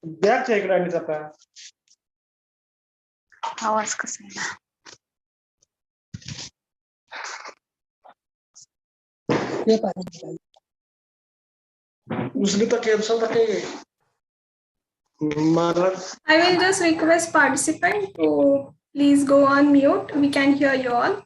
Bag इकडे आणि आता आवाज कसा आहे? उसने तो कैंसिल रखे I will just request participant to please go on mute. We can hear you all.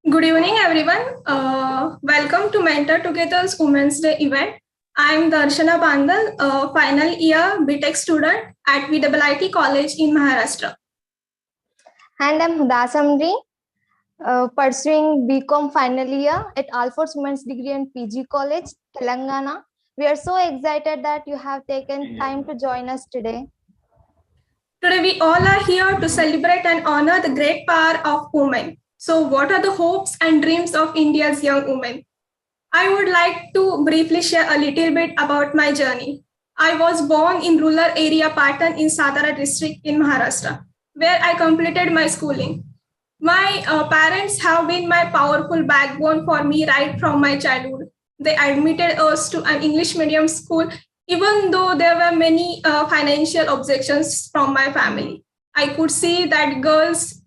Good evening, everyone. Welcome to Mentor Together's Women's Day event. I am Darshana Bandal, final year BTech student at VIIT College in Maharashtra. And I'm Samreen, pursuing BCom final year at Alford Women's Degree and PG College, Telangana. We are so excited that you have taken time to join us today. Today, we all are here to celebrate and honor the great power of women. So, what are the hopes and dreams of India's young women? I would like to briefly share a little bit about my journey. I was born in rural area Patan in Satara district in Maharashtra, where I completed my schooling. My parents have been my powerful backbone for me right from my childhood. They admitted us to an English medium school, even though there were many financial objections from my family. I could see that girls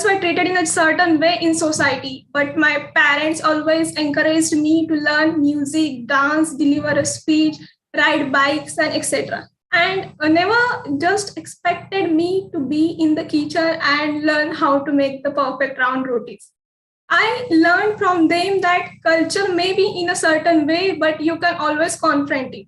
were treated in a certain way in society, but my parents always encouraged me to learn music, dance, deliver a speech, ride bikes, and etc. And never just expected me to be in the kitchen and learn how to make the perfect round rotis. I learned from them that culture may be in a certain way, but you can always confront it.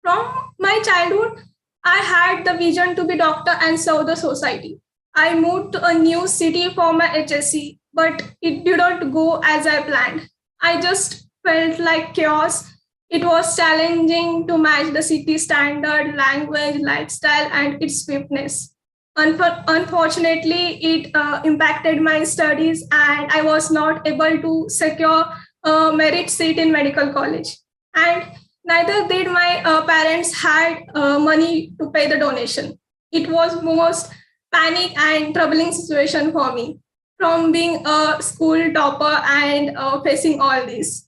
From my childhood, I had the vision to be doctor and serve the society. I moved to a new city for my HSC, but it didn't go as I planned. I just felt like chaos. It was challenging to match the city standard, language, lifestyle, and its swiftness. Unfortunately, it impacted my studies, and I was not able to secure a merit seat in medical college. And neither did my parents had money to pay the donation. It was most panic and troubling situation for me from being a school topper and facing all this.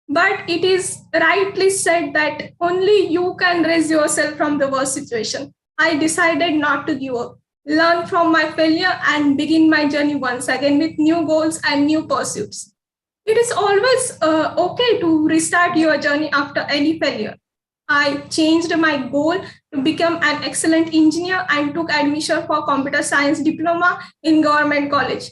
But it is rightly said that only you can raise yourself from the worst situation. I decided not to give up, learn from my failure, and begin my journey once again with new goals and new pursuits. It is always okay to restart your journey after any failure. I changed my goal to become an excellent engineer and took admission for computer science diploma in government college.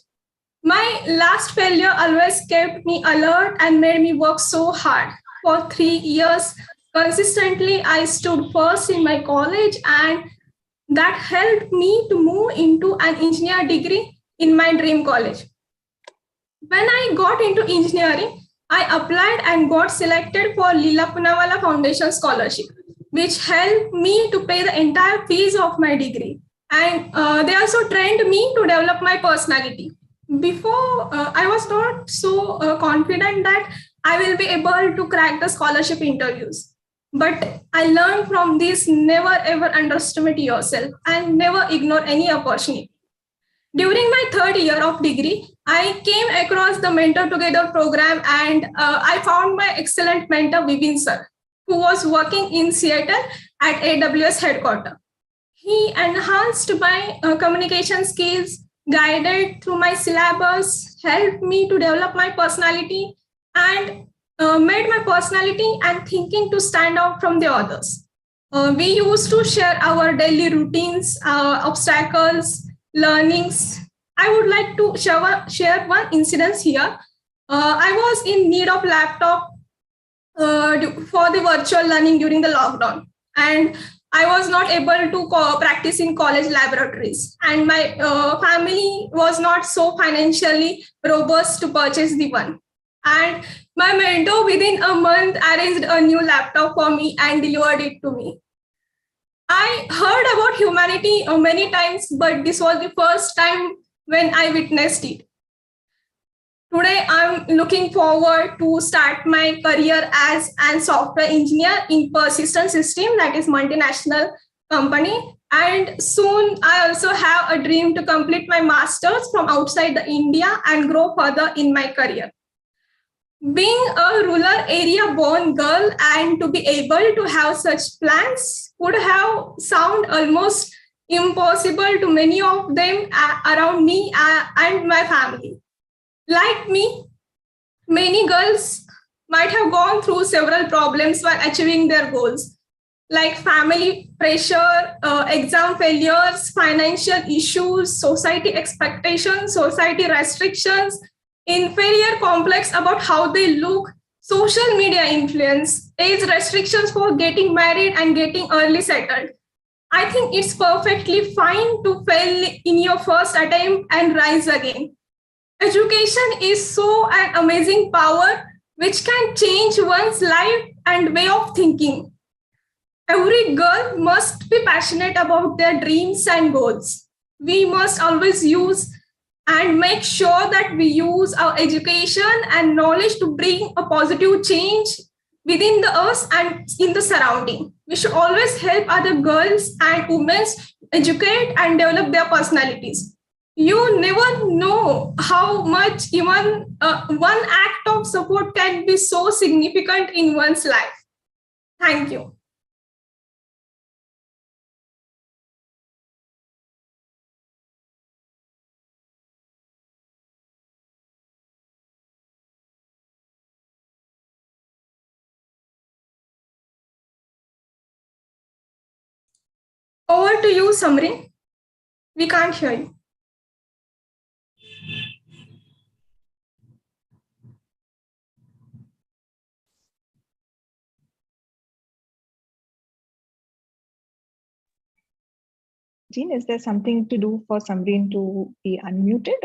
My last failure always kept me alert and made me work so hard. For 3 years, consistently, I stood first in my college, and that helped me to move into an engineer degree in my dream college. When I got into engineering, I applied and got selected for Leela Poonawalla Foundation Scholarship, which helped me to pay the entire fees of my degree. And they also trained me to develop my personality. Before, I was not so confident that I will be able to crack the scholarship interviews. But I learned from this: never ever underestimate yourself and never ignore any opportunity. During my 3rd year of degree, I came across the Mentor Together program, and I found my excellent mentor, Vivin sir, who was working in Seattle at AWS headquarters. He enhanced my communication skills, guided through my syllabus, helped me to develop my personality, and made my personality and thinking to stand out from the others. We used to share our daily routines, obstacles, learnings. I would like to share one incident here. I was in need of laptop for the virtual learning during the lockdown, and I was not able to practice in college laboratories, and my family was not so financially robust to purchase the one. And my mentor within a month arranged a new laptop for me and delivered it to me. I heard about humanity many times, but this was the first time when I witnessed it. Today, I'm looking forward to start my career as a software engineer in Persistent System, that is multinational company. And soon, I also have a dream to complete my master's from outside the India and grow further in my career. Being a rural area born girl and to be able to have such plans would have sound almost impossible to many of them around me and my family. Like me, many girls might have gone through several problems while achieving their goals, like family pressure, exam failures, financial issues, society expectations, society restrictions, inferior complex about how they look, social media influence, age restrictions for getting married and getting early settled. I think it's perfectly fine to fail in your first attempt and rise again. Education is so an amazing power which can change one's life and way of thinking. Every girl must be passionate about their dreams and goals. We must always use and make sure that we use our education and knowledge to bring a positive change within the us and in the surrounding. We should always help other girls and women educate and develop their personalities. You never know how much even one act of support can be so significant in one's life. Thank you. Over to you, Samreen. We can't hear you. Jean, is there something to do for Samreen to be unmuted?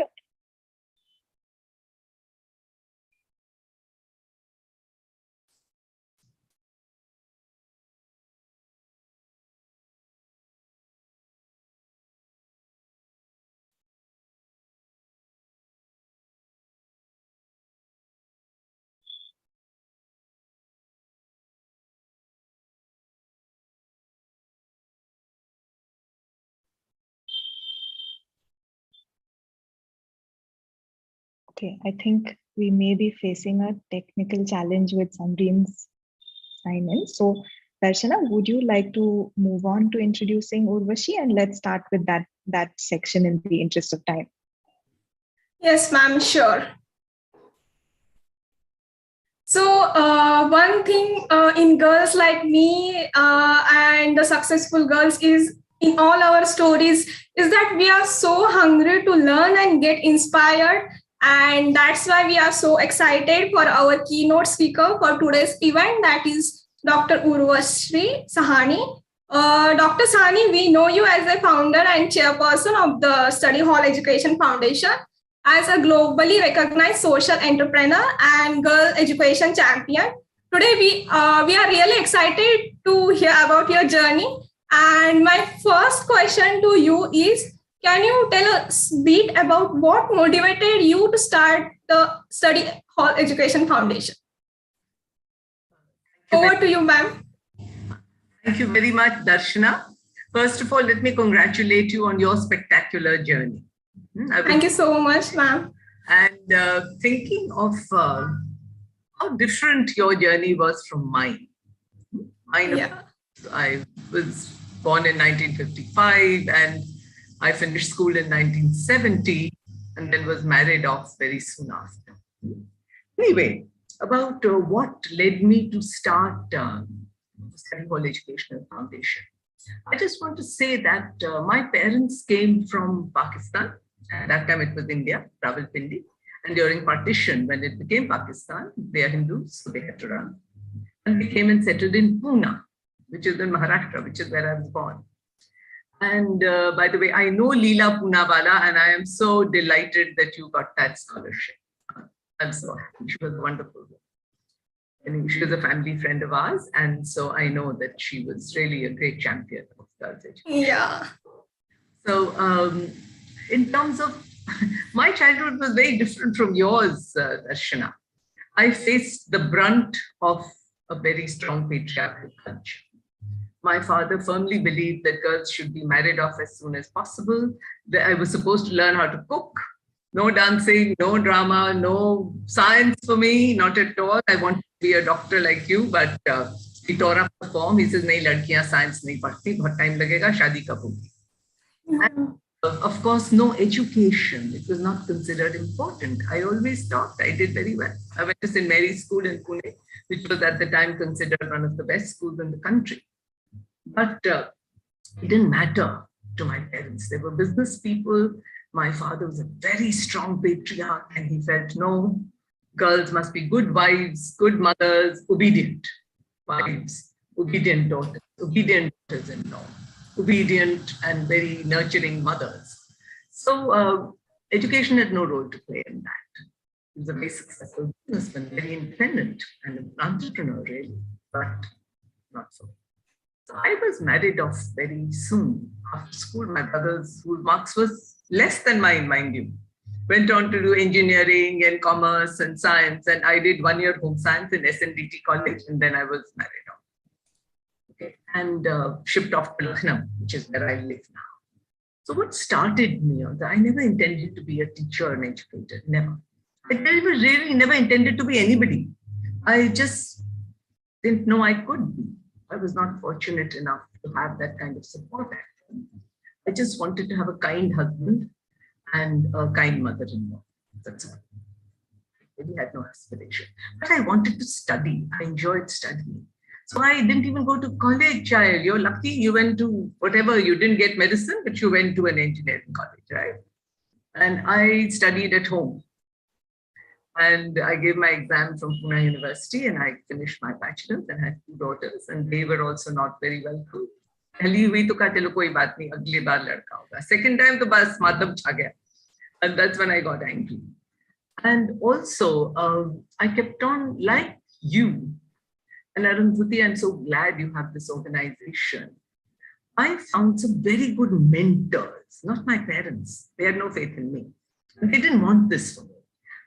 Okay, I think we may be facing a technical challenge with Samreen's sign in. So, Darshana, would you like to move on to introducing Urvashi, and let's start with that section in the interest of time. Yes, ma'am, sure. So one thing in girls like me and the successful girls is in all our stories is that we are so hungry to learn and get inspired. And that's why we are so excited for our keynote speaker for today's event, that is Dr. Urvashi Sahni. Dr. Sahni, we know you as a founder and chairperson of the Study Hall Education Foundation, as a globally recognized social entrepreneur and girl education champion. Today, we are really excited to hear about your journey. And my first question to you is, can you tell us a bit about what motivated you to start the Study Hall Education Foundation? Over to you, ma'am. Thank you very much, Darshana. First of all, let me congratulate you on your spectacular journey. Thank you so much, ma'am. And thinking of how different your journey was from mine. I was born in 1955 and I finished school in 1970 and then was married off very soon after. Anyway, about what led me to start the Study Hall Educational Foundation. I just want to say that my parents came from Pakistan. At that time, it was India, Rawalpindi. And during partition, when it became Pakistan, they are Hindus, so they had to run. And we came and settled in Pune, which is in Maharashtra, which is where I was born. And by the way, I know Leela Poonawala, and I am so delighted that you got that scholarship. I'm so happy. She was wonderful. And she was a family friend of ours. And so I know that she was really a great champion of girls' education. Yeah. So in terms of my childhood was very different from yours, Darshana. I faced the brunt of a very strong patriarchal culture. My father firmly believed that girls should be married off as soon as possible. That I was supposed to learn how to cook. No dancing, no drama, no science for me, not at all. I wanted to be a doctor like you, but he tore up the form. He says, "Nahi, ladkiyan science nahi padhti, bahut time lagega, shadi kab hogi." And of course, no education. It was not considered important. I always taught. I did very well. I went to St. Mary's School in Pune, which was at the time considered one of the best schools in the country. But it didn't matter to my parents. They were business people. My father was a very strong patriarch, and he felt, no, girls must be good wives, good mothers, obedient wives, obedient daughters, obedient daughters-in-law, obedient and very nurturing mothers. So education had no role to play in that. He was a very successful businessman, very independent and an entrepreneur, really, but not so. So I was married off very soon. After school, my brother's school marks was less than mine, mind you. Went on to do engineering and commerce and science. And I did 1 year home science in SNDT college. And then I was married off. Okay. And shipped off to Lucknow, which is where I live now. So what started me on that? I never intended to be a teacher or an educator. Never. I really never intended to be anybody. I just didn't know I could be. I was not fortunate enough to have that kind of support. I just wanted to have a kind husband and a kind mother-in-law. That's all. I really had no aspiration. But I wanted to study. I enjoyed studying. So I didn't even go to college, child. You're lucky you went to whatever, you didn't get medicine, but you went to an engineering college, right? And I studied at home. And I gave my exam from Pune University and I finished my bachelor's and had 2 daughters and they were also not very well cool. Pehli hui to kaha chalo koi baat nahi, agle baar ladka hoga. Second time to bas madam chha gaya. And that's when I got angry. And also I kept on like you. And Arundhati, I'm so glad you have this organization. I found some very good mentors, not my parents. They had no faith in me. And they didn't want this for me.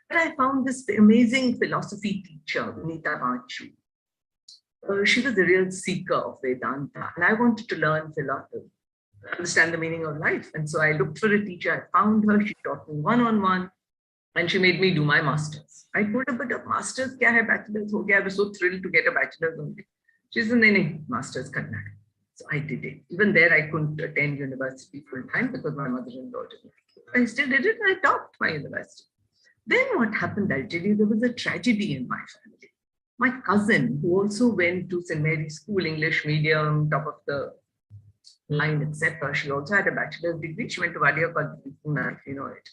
But I found this amazing philosophy teacher, Vinita Vachu. She was a real seeker of Vedanta, and I wanted to learn philosophy, understand the meaning of life. And so I looked for a teacher. I found her. She taught me one-on-one, and she made me do my master's. I told her, but a master's kya hai, bachelor's ho gaya. I was so thrilled to get a bachelor's only. She said, nahi, master's karna hai. So I did it. Even there, I couldn't attend university full time because my mother-in-law didn't. I still did it, and I topped my university. Then what happened, I'll tell you, there was a tragedy in my family. My cousin, who also went to St. Mary's School, English medium, top of the line, etc. She also had a bachelor's degree. She went to Wadia College, if you know it.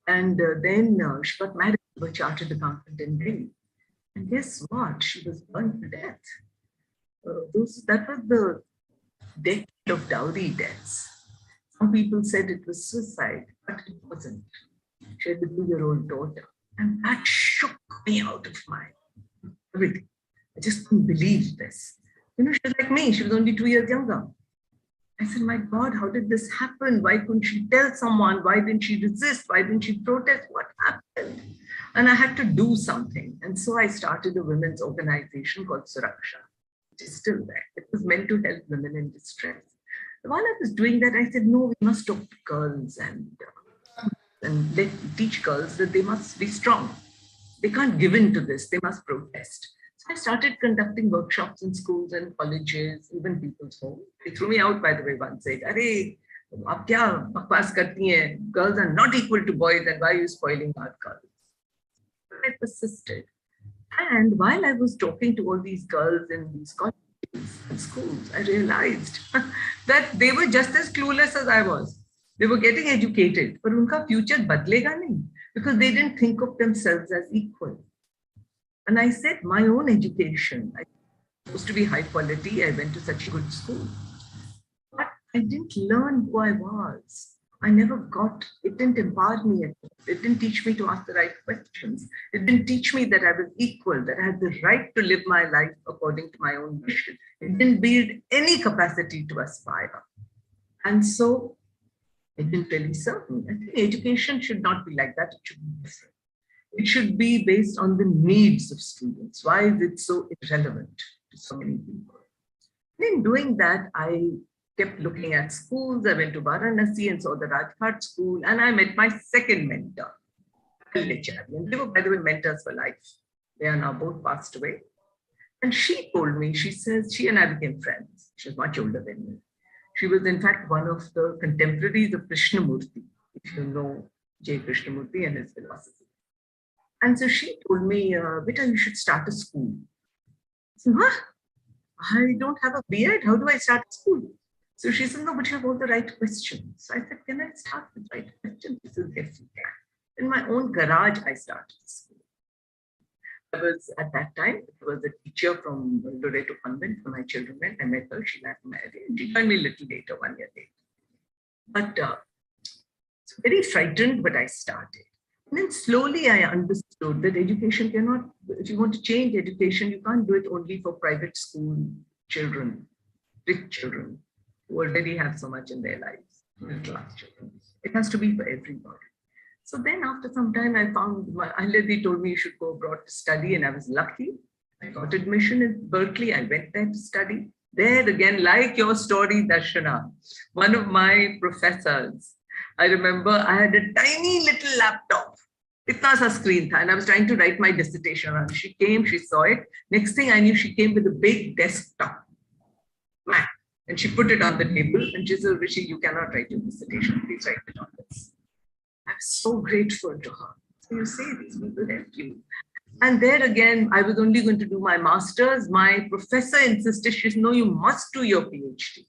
And then she got married to a chartered accountant in Delhi. And guess what? She was burned to death. That was the decade of dowry deaths. Some people said it was suicide, but it wasn't. She had a 2-year-old daughter. And that shook me out of my everything. I just couldn't believe this. You know, she was like me. She was only 2 years younger. I said, my God, how did this happen? Why couldn't she tell someone? Why didn't she resist? Why didn't she protest? What happened? And I had to do something. And so I started a women's organization called Suraksha, which is still there. It was meant to help women in distress. While I was doing that, I said, no, we must talk to girls and teach girls that they must be strong. They can't give in to this. They must protest. So I started conducting workshops in schools and colleges, even people's homes. They threw me out, by the way, once saying, "Arey, aap kya bakwas karti hain? Girls are not equal to boys, and why are you spoiling our girls?" But I persisted. And while I was talking to all these girls in these colleges and schools, I realized that they were just as clueless as I was. They were getting educated, but unka future badlega nahi. because they didn't think of themselves as equal. And I said, my own education, I was supposed to be high quality. I went to such a good school, but I didn't learn who I was. I never got, it didn't empower me at all. It didn't teach me to ask the right questions. It didn't teach me that I was equal, that I had the right to live my life according to my own vision. It didn't build any capacity to aspire. And so it didn't really serve me. I think education should not be like that. It should be different. It should be based on the needs of students. Why is it so irrelevant to so many people? In doing that, I kept looking at schools. I went to Varanasi and saw the Rajghat school, and I met my second mentor, and they were, by the way, mentors for life. They are now both passed away. And she told me, she says, she and I became friends. She was much older than me. She was, in fact, one of the contemporaries of Krishnamurti, if you know J. Krishnamurti and his philosophy. And so she told me, Beta, you should start a school. I said, what? I don't have a beard. How do I start a school? So she said, no, but you have all the right questions. So I said, can I start with right questions? She said, yes, you can. In my own garage, I started the school. I was, at that time, it was a teacher from Loreto Convent for my children went. I met her, she got married. She joined me a little later, 1 year later. But so very frightened, but I started. And then slowly I understood that education cannot, if you want to change education, you can't do it only for private school children, rich children, who already have so much in their lives, middle class children. It has to be for everybody. So then after some time, I found, my Ahladi told me you should go abroad to study, and I was lucky. I got admission in Berkeley. I went there to study. There again, like your story, Darshana, one of my professors, I remember I had a tiny little laptop. Itna sa screen tha, and I was trying to write my dissertation on. She came, she saw it. Next thing I knew, she came with a big desktop Mac, and she put it on the table, and she said, Rishi, you cannot write your dissertation. Please write it on this. I'm so grateful to her. So you see, these people help you. And there again, I was only going to do my master's. My professor insisted, she said, no, you must do your PhD.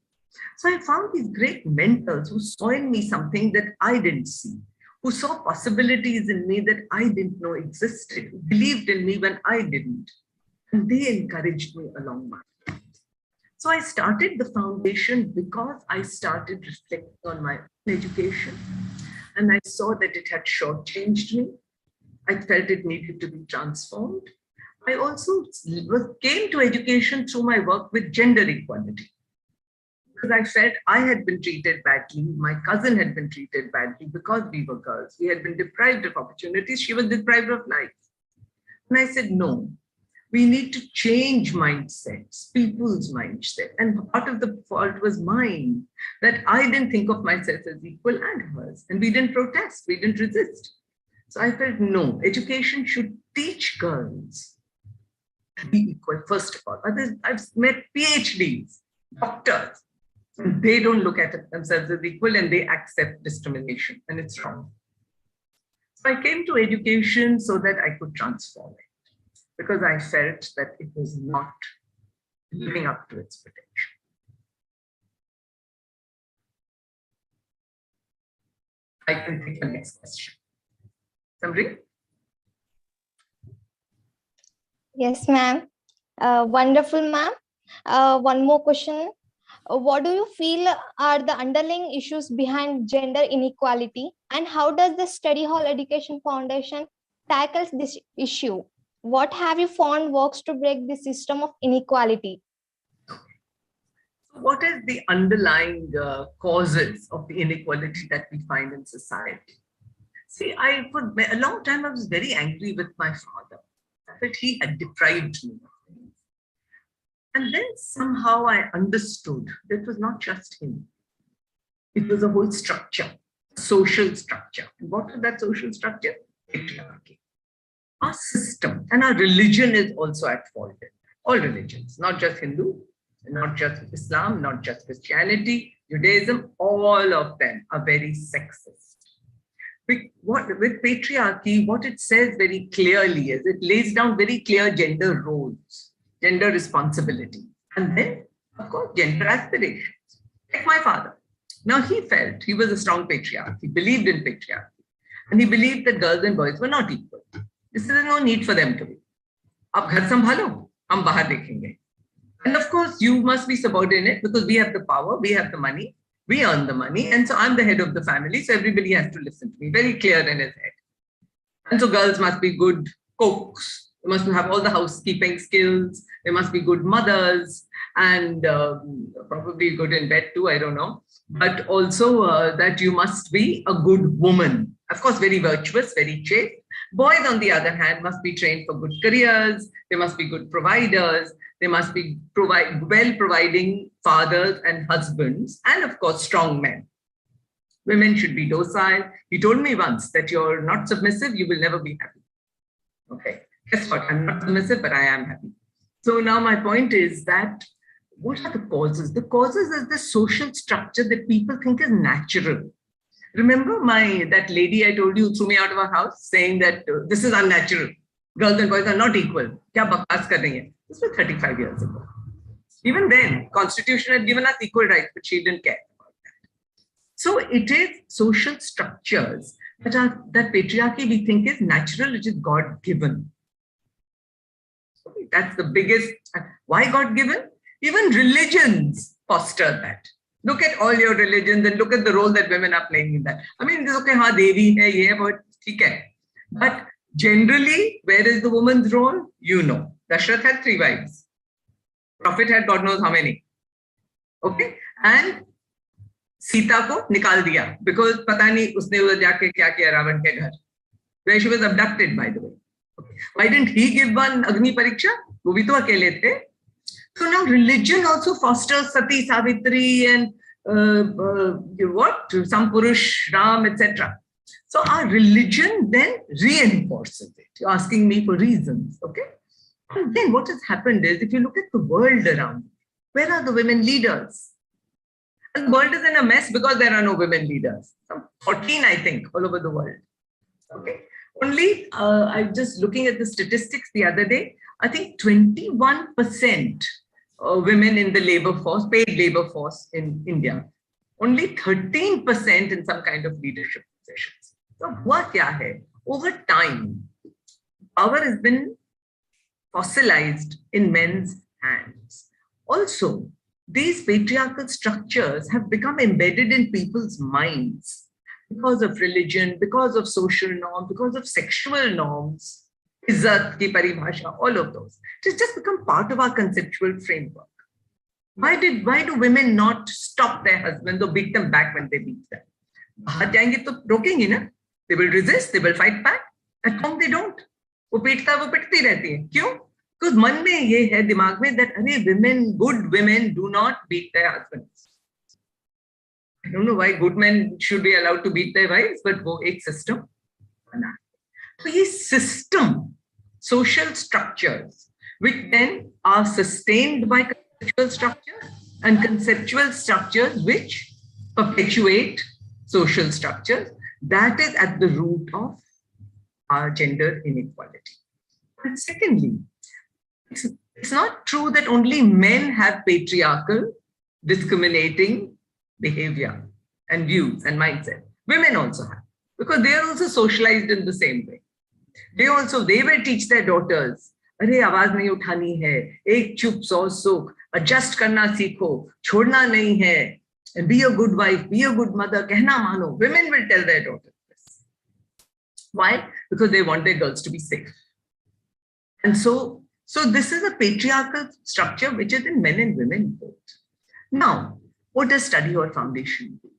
So I found these great mentors who saw in me something that I didn't see, who saw possibilities in me that I didn't know existed, who believed in me when I didn't. And they encouraged me along my path. So I started the foundation because I started reflecting on my education. And I saw that it had shortchanged me. I felt it needed to be transformed. I also came to education through my work with gender equality. Because I felt I had been treated badly. My cousin had been treated badly because we were girls. We had been deprived of opportunities. She was deprived of life. And I said, no, we need to change mindsets, people's mindset. And part of the fault was mine, that I didn't think of myself as equal and hers. And we didn't protest, we didn't resist. So I felt, no, education should teach girls to be equal, first of all. Others, I've met PhDs, doctors, and they don't look at themselves as equal and they accept discrimination, and it's wrong. So I came to education so that I could transform it, because I felt that it was not living up to its potential. I can take the next question. Samreen? Yes, ma'am. Wonderful, ma'am. One more question. What do you feel are the underlying issues behind gender inequality, and how does the Study Hall Education Foundation tackles this issue? What have you found works to break the system of inequality? What is the underlying causes of the inequality that we find in society? See, for a long time, I was very angry with my father, that he had deprived me of things. And then somehow I understood that it was not just him. It was a whole structure, social structure. And what is that social structure? Patriarchy. Our system and our religion is also at fault. All religions, not just Hindu, not just Islam, not just Christianity, Judaism, all of them are very sexist. With patriarchy, what it says very clearly is it lays down very clear gender roles, gender responsibility, and then, of course, gender aspirations. Like my father. Now, he felt he was a strong patriarch. He believed in patriarchy. And he believed that girls and boys were not equal. This is no need for them to be. Ab ghar sambhalo, hum bahar dekhenge. And of course, you must be subordinate because we have the power, we have the money, we earn the money. And so I'm the head of the family. So everybody has to listen to me, very clear in his head. And so girls must be good cooks. They must have all the housekeeping skills. They must be good mothers and probably good in bed too, I don't know. But also that you must be a good woman. Of course, very virtuous, very chaste. Boys, on the other hand, must be trained for good careers. They must be good providers. They must be providing fathers and husbands, and of course, strong men. Women should be docile. He told me once that you're not submissive, you will never be happy. Okay, guess what? I'm not submissive, but I am happy. So now my point is that what are the causes? The causes is the social structure that people think is natural. Remember that lady I told you threw me out of her house saying that this is unnatural. Girls and boys are not equal. Kya bakas kar rahi hai? This was 35 years ago. Even then, Constitution had given us equal rights, but she didn't care about that. So it is social structures that patriarchy we think is natural, which is God-given. That's the biggest. Why God-given? Even religions foster that. Look at all your religions and look at the role that women are playing in that. I mean, it's okay, haan, Devi hai, ye hai, but theek hai. But generally, where is the woman's role? You know. Dashrath had 3 wives. Prophet had God knows how many. Okay? And Sita ko nikal diya because pata nahi usne udhar jaake kya kiya Ravan ke ghar. Where she was abducted, by the way. Okay. Why didn't he give one Agni Pariksha? Wo bhi to akele the. So now religion also fosters Sati, Savitri and some Purush, Ram, etc. So our religion then reinforces it. You're asking me for reasons, okay? And then what has happened is, if you look at the world around, where are the women leaders? And the world is in a mess because there are no women leaders. Some 14, I think, all over the world. Okay. Only, I'm just looking at the statistics the other day, I think 21% women in the labor force, paid labor force in India. Only 13% in some kind of leadership positions. So hua kya hai? Over time, power has been fossilized in men's hands. Also, these patriarchal structures have become embedded in people's minds because of religion, because of social norms, because of sexual norms, izzat ki paribhasha, all of those. It has just become part of our conceptual framework. Why do women not stop their husbands or beat them back when they beat them? Bahar jayenge to rokengi na? They will resist, they will fight back. At home they don't. वो पिटती रहती है. क्यों? Because मन में ये है दिमाग में that good women do not beat their husbands. I don't know why good men should be allowed to beat their wives, but वो एक system बना. So ये system, social structures, which then are sustained by conceptual structures and conceptual structures which perpetuate social structures, that is at the root of our gender inequality. And secondly, it's not true that only men have patriarchal, discriminating behavior and views and mindset. Women also have, because they are also socialized in the same way. They will teach their daughters, अरे आवाज नहीं उठानी है, एक चुप सौ सुख, adjust करना सीखो, छोड़ना नहीं है, and be a good wife, be a good mother, कहना मानो. Women will tell their daughters this. Why? Because they want their girls to be safe. And so this is a patriarchal structure which is in men and women both. Now, what does Study Hall Foundation do?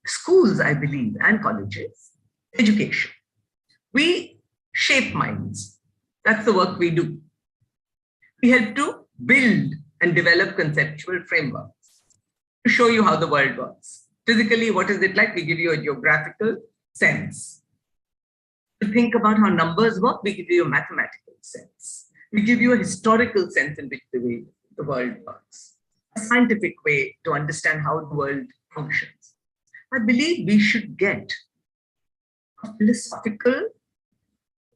Schools, I believe, and colleges, education. We shape minds. That's the work we do. We help to build and develop conceptual frameworks to show you how the world works. Physically, what is it like? We give you a geographical sense. To think about how numbers work, we give you a mathematical sense. We give you a historical sense in which the way the world works. A scientific way to understand how the world functions. I believe we should get a philosophical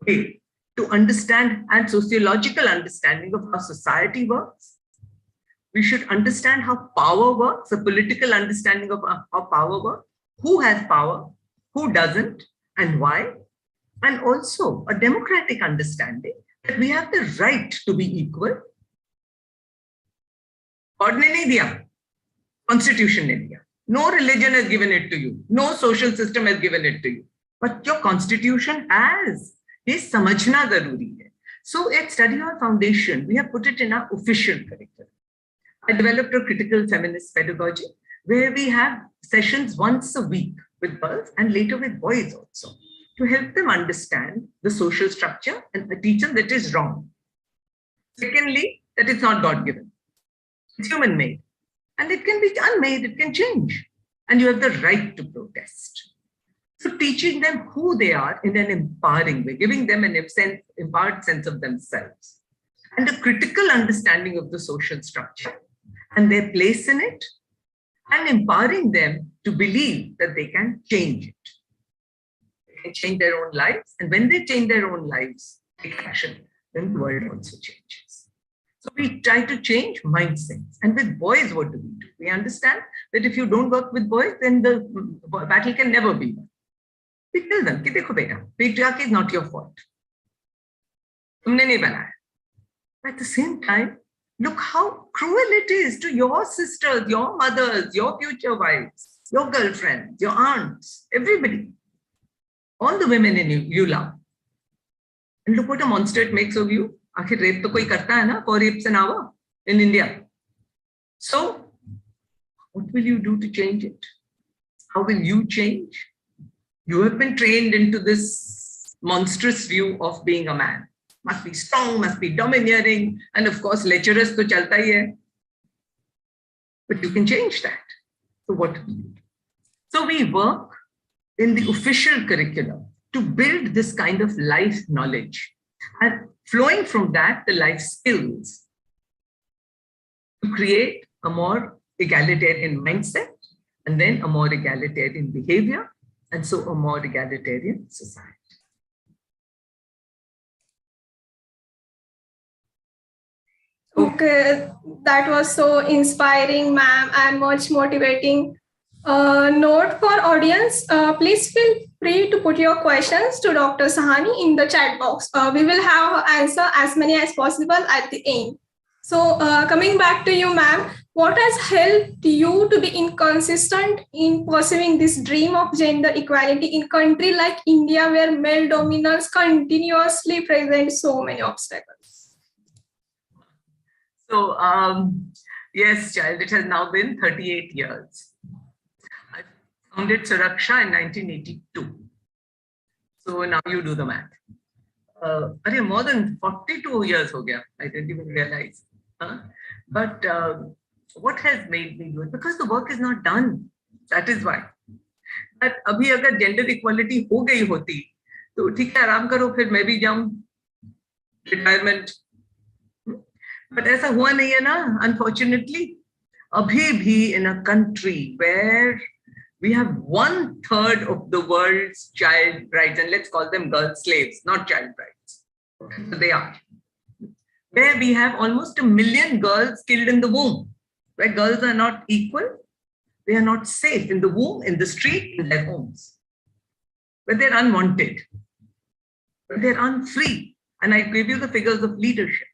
way to understand and sociological understanding of how society works. We should understand how power works, a political understanding of how power works, who has power, who doesn't, and why, and also a democratic understanding that we have the right to be equal. God ने नहीं दिया, Constitution ने दिया. No religion has given it to you. No social system has given it to you. But your Constitution has. ये समझना जरूरी है. So at Study Hall Foundation, we have put it in our official curriculum. I developed a critical feminist pedagogy where we have sessions once a week with girls and later with boys also to help them understand the social structure and teach them that is wrong. Secondly, that it's not God-given. It's human-made. And it can be unmade, it can change. And you have the right to protest. So teaching them who they are in an empowering way, giving them an empowered sense of themselves and a critical understanding of the social structure and their place in it, and empowering them to believe that they can change it. They can change their own lives. And when they change their own lives, take action, then the world also changes. So we try to change mindsets. And with boys, what do? We understand that if you don't work with boys, then the battle can never be won. We tell them, देखो बेटा, patriarchy is not your fault. तुमने नहीं बनाया. At the same time, look how cruel it is to your sisters, your mothers, your future wives, your girlfriends, your aunts, everybody. All the women in you love. And look what a monster it makes of you. आखिर rape तो कोई करता है ना, for rapes and hour in India. So, what will you do to change it? How will you change? You have been trained into this monstrous view of being a man. Must be strong, must be domineering, and of course, lecherous to chalta hi hai. But you can change that. So what do we do? So we work in the official curriculum to build this kind of life knowledge, and flowing from that, the life skills to create a more egalitarian mindset, and then a more egalitarian behavior, and so a more egalitarian society. Okay, that was so inspiring, ma'am, and much motivating. Note for audience, please feel free to put your questions to Dr. Sahni in the chat box. We will have answer as many as possible at the end. So coming back to you, ma'am, what has helped you to be inconsistent in pursuing this dream of gender equality in a country like India, where male dominance continuously presents so many obstacles? So, yes, child, it has now been 38 years. I founded Suraksha in 1982. So now you do the math. More than 42 years ho gaya. I didn't even realize. But what has made me do it? Because the work is not done. That is why. But abhi agar gender equality ho gayi hoti, to theek hai, aaram karo, phir main bhi jaun, retirement. But ऐसा हुआ नहीं है ना, unfortunately. अभी भी in a country where we have 1/3 of the world's child brides, and let's call them girl slaves, not child brides. So they are. Where we have almost 1 million girls killed in the womb, where girls are not equal, they are not safe in the womb, in the street, in their homes, where they're unwanted, where they're unfree. And I give you the figures of leadership.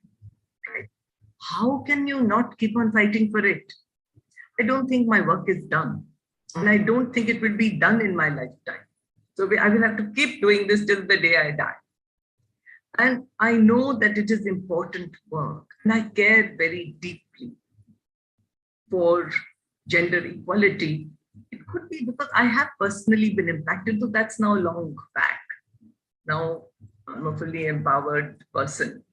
How can you not keep on fighting for it? I don't think my work is done. And I don't think it will be done in my lifetime. So I will have to keep doing this till the day I die. And I know that it is important work. And I care very deeply for gender equality. It could be because I have personally been impacted, so that's now long back. Now I'm a fully empowered person.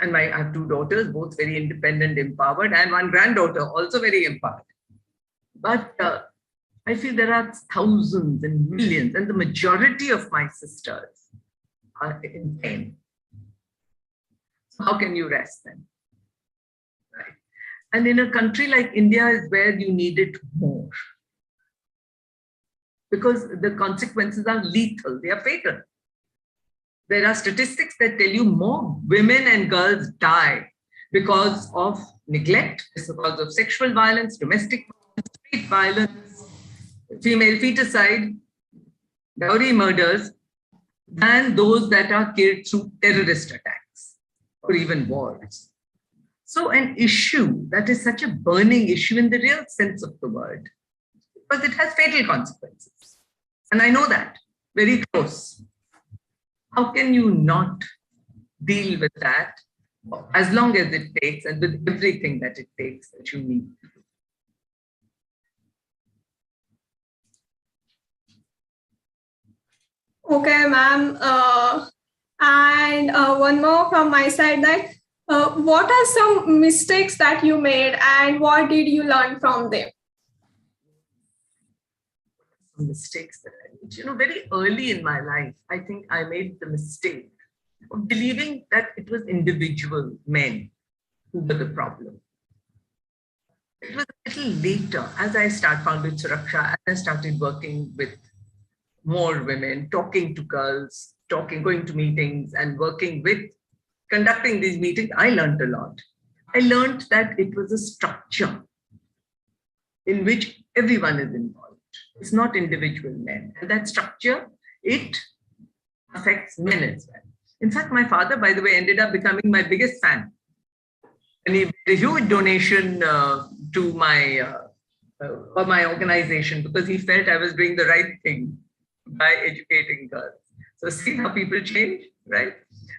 And I have 2 daughters, both very independent, empowered, and 1 granddaughter, also very empowered. But I feel there are thousands and millions, and the majority of my sisters are in pain. So how can you rest them? Right? And in a country like India is where you need it more, because the consequences are lethal, they are fatal. There are statistics that tell you more women and girls die because of neglect, because of sexual violence, domestic violence, street violence, female feticide, dowry murders than those that are killed through terrorist attacks or even wars. So an issue that is such a burning issue in the real sense of the word, because it has fatal consequences. And I know that very close. How can you not deal with that as long as it takes and with everything that it takes that you need? Okay, ma'am. And one more from my side, that what are some mistakes that you made and what did you learn from them? Some mistakes that I made. You know, very early in my life, I think I made the mistake of believing that it was individual men who were the problem. It was a little later, as I founded Suraksha, as I started working with more women, talking to girls, going to meetings and conducting these meetings, I learned a lot. I learned that it was a structure in which everyone is involved. It's not individual men. And that structure, it affects men as well. In fact, my father, by the way, ended up becoming my biggest fan. And he made a huge donation to my organization because he felt I was doing the right thing by educating girls. So see how people change, right?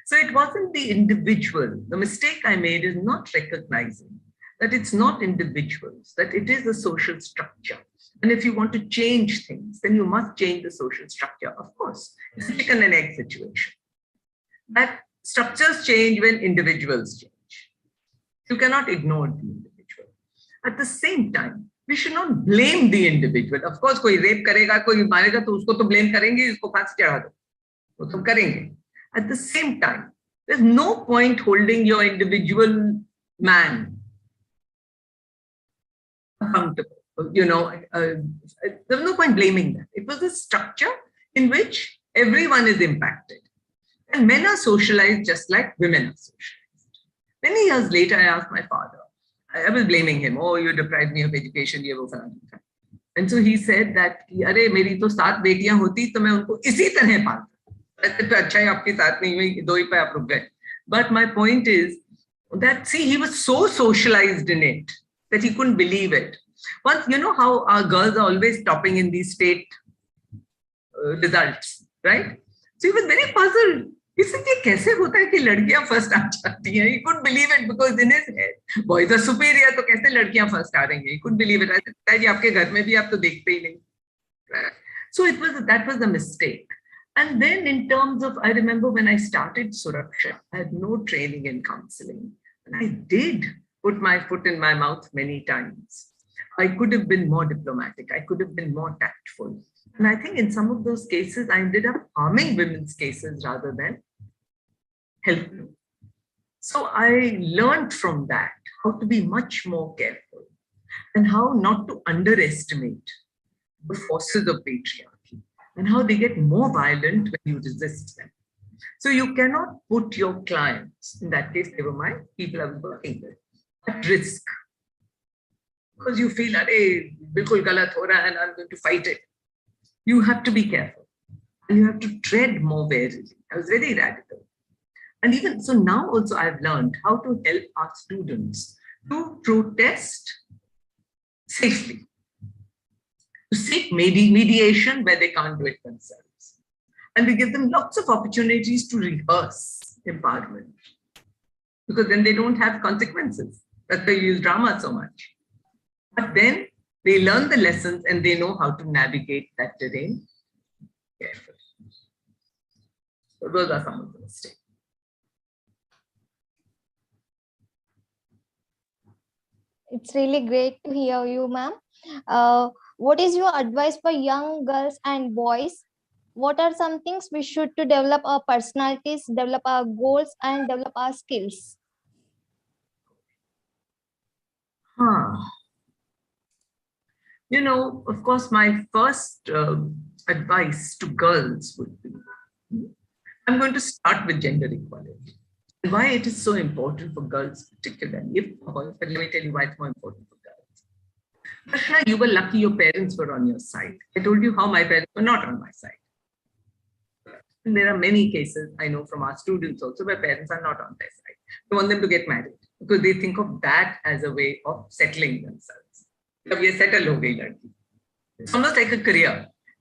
So it wasn't the individual. The mistake I made is not recognizing that it's not individuals, that it is a social structure. And if you want to change things, then you must change the social structure. Of course, it's a chicken and egg situation. That structures change when individuals change. You cannot ignore the individual. At the same time, we should not blame the individual. Of course, कोई rape करेगा, कोई मारेगा, तो उसको तो blame करेंगे, इसको फांसी चढ़ा दो. वो तो करेंगे. At the same time, there's no point holding your individual man accountable. You know, there's no point blaming that. It was a structure in which everyone is impacted. And men are socialized just like women are socialized. Many years later, I asked my father, I was blaming him, oh, you deprived me of education, ye wo fala. And so he said that, अरे मेरी तो 7 बेटियां होती तो मैं उनको इसी तरह पालता. ऐसे तो अच्छा है आपकी 7 नहीं हुई, 2 ही पे आप रुक गए. But my point is that, see, he was so socialized in it that he couldn't believe it. Once, you know how our girls are always topping in these state results, right? So he was very puzzled. He said, ये कैसे होता है कि लड़कियां first आ जाती हैं? He couldn't believe it because in his head, boys are superior, तो कैसे लड़कियां फर्स्ट आ रही हैं? He couldn't believe it. I said, कि आपके घर में भी आप तो देखते ही नहीं. So that was a mistake. And then in terms of, I remember when I started Suraksha, I had no training in counseling. And I did put my foot in my mouth many times. I could have been more diplomatic. I could have been more tactful. And I think in some of those cases, I ended up harming women's cases rather than helping. So I learned from that how to be much more careful and how not to underestimate the forces of patriarchy and how they get more violent when you resist them. So you cannot put your clients, in that case, they were my people I was working with, at risk. Because you feel, "Arey, bilkul galat ho raha hai and I'm going to fight it." You have to be careful and you have to tread more warily. I was very radical. And even so now also I've learned how to help our students to protest safely, to seek mediation where they can't do it themselves. And we give them lots of opportunities to rehearse empowerment because then they don't have consequences. That's why we use drama so much. But then they learn the lessons and they know how to navigate that terrain carefully. So those are some of the mistakes. It's really great to hear you, ma'am. What is your advice for young girls and boys? What are some things we should to develop our personalities, develop our goals, and develop our skills? You know, of course, my first advice to girls would be, I'm going to start with gender equality. And why it is so important for girls particularly. If for boys, but let me tell you why it's more important for girls. Darshana, you were lucky your parents were on your side. I told you how my parents were not on my side. And there are many cases I know from our students also where parents are not on their side. They want them to get married because they think of that as a way of settling themselves. जब ये settle हो गई लड़की, it's almost like a career.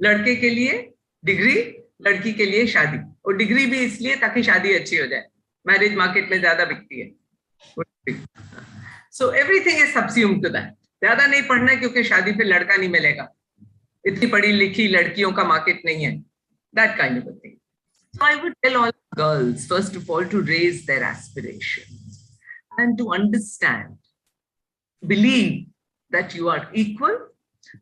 लड़के के लिए degree, लड़की के लिए शादी, और डिग्री भी इसलिए ताकि शादी अच्छी हो जाए. मैरिज मार्केट में ज्यादा बिकती है. So everything is subsumed to that. ज्यादा नहीं पढ़ना है क्योंकि शादी पे लड़का नहीं मिलेगा. इतनी पढ़ी लिखी लड़कियों का मार्केट नहीं है. That kind of a thing. So I would tell all girls, first of all, to raise their aspirations and to understand, believe that you are equal,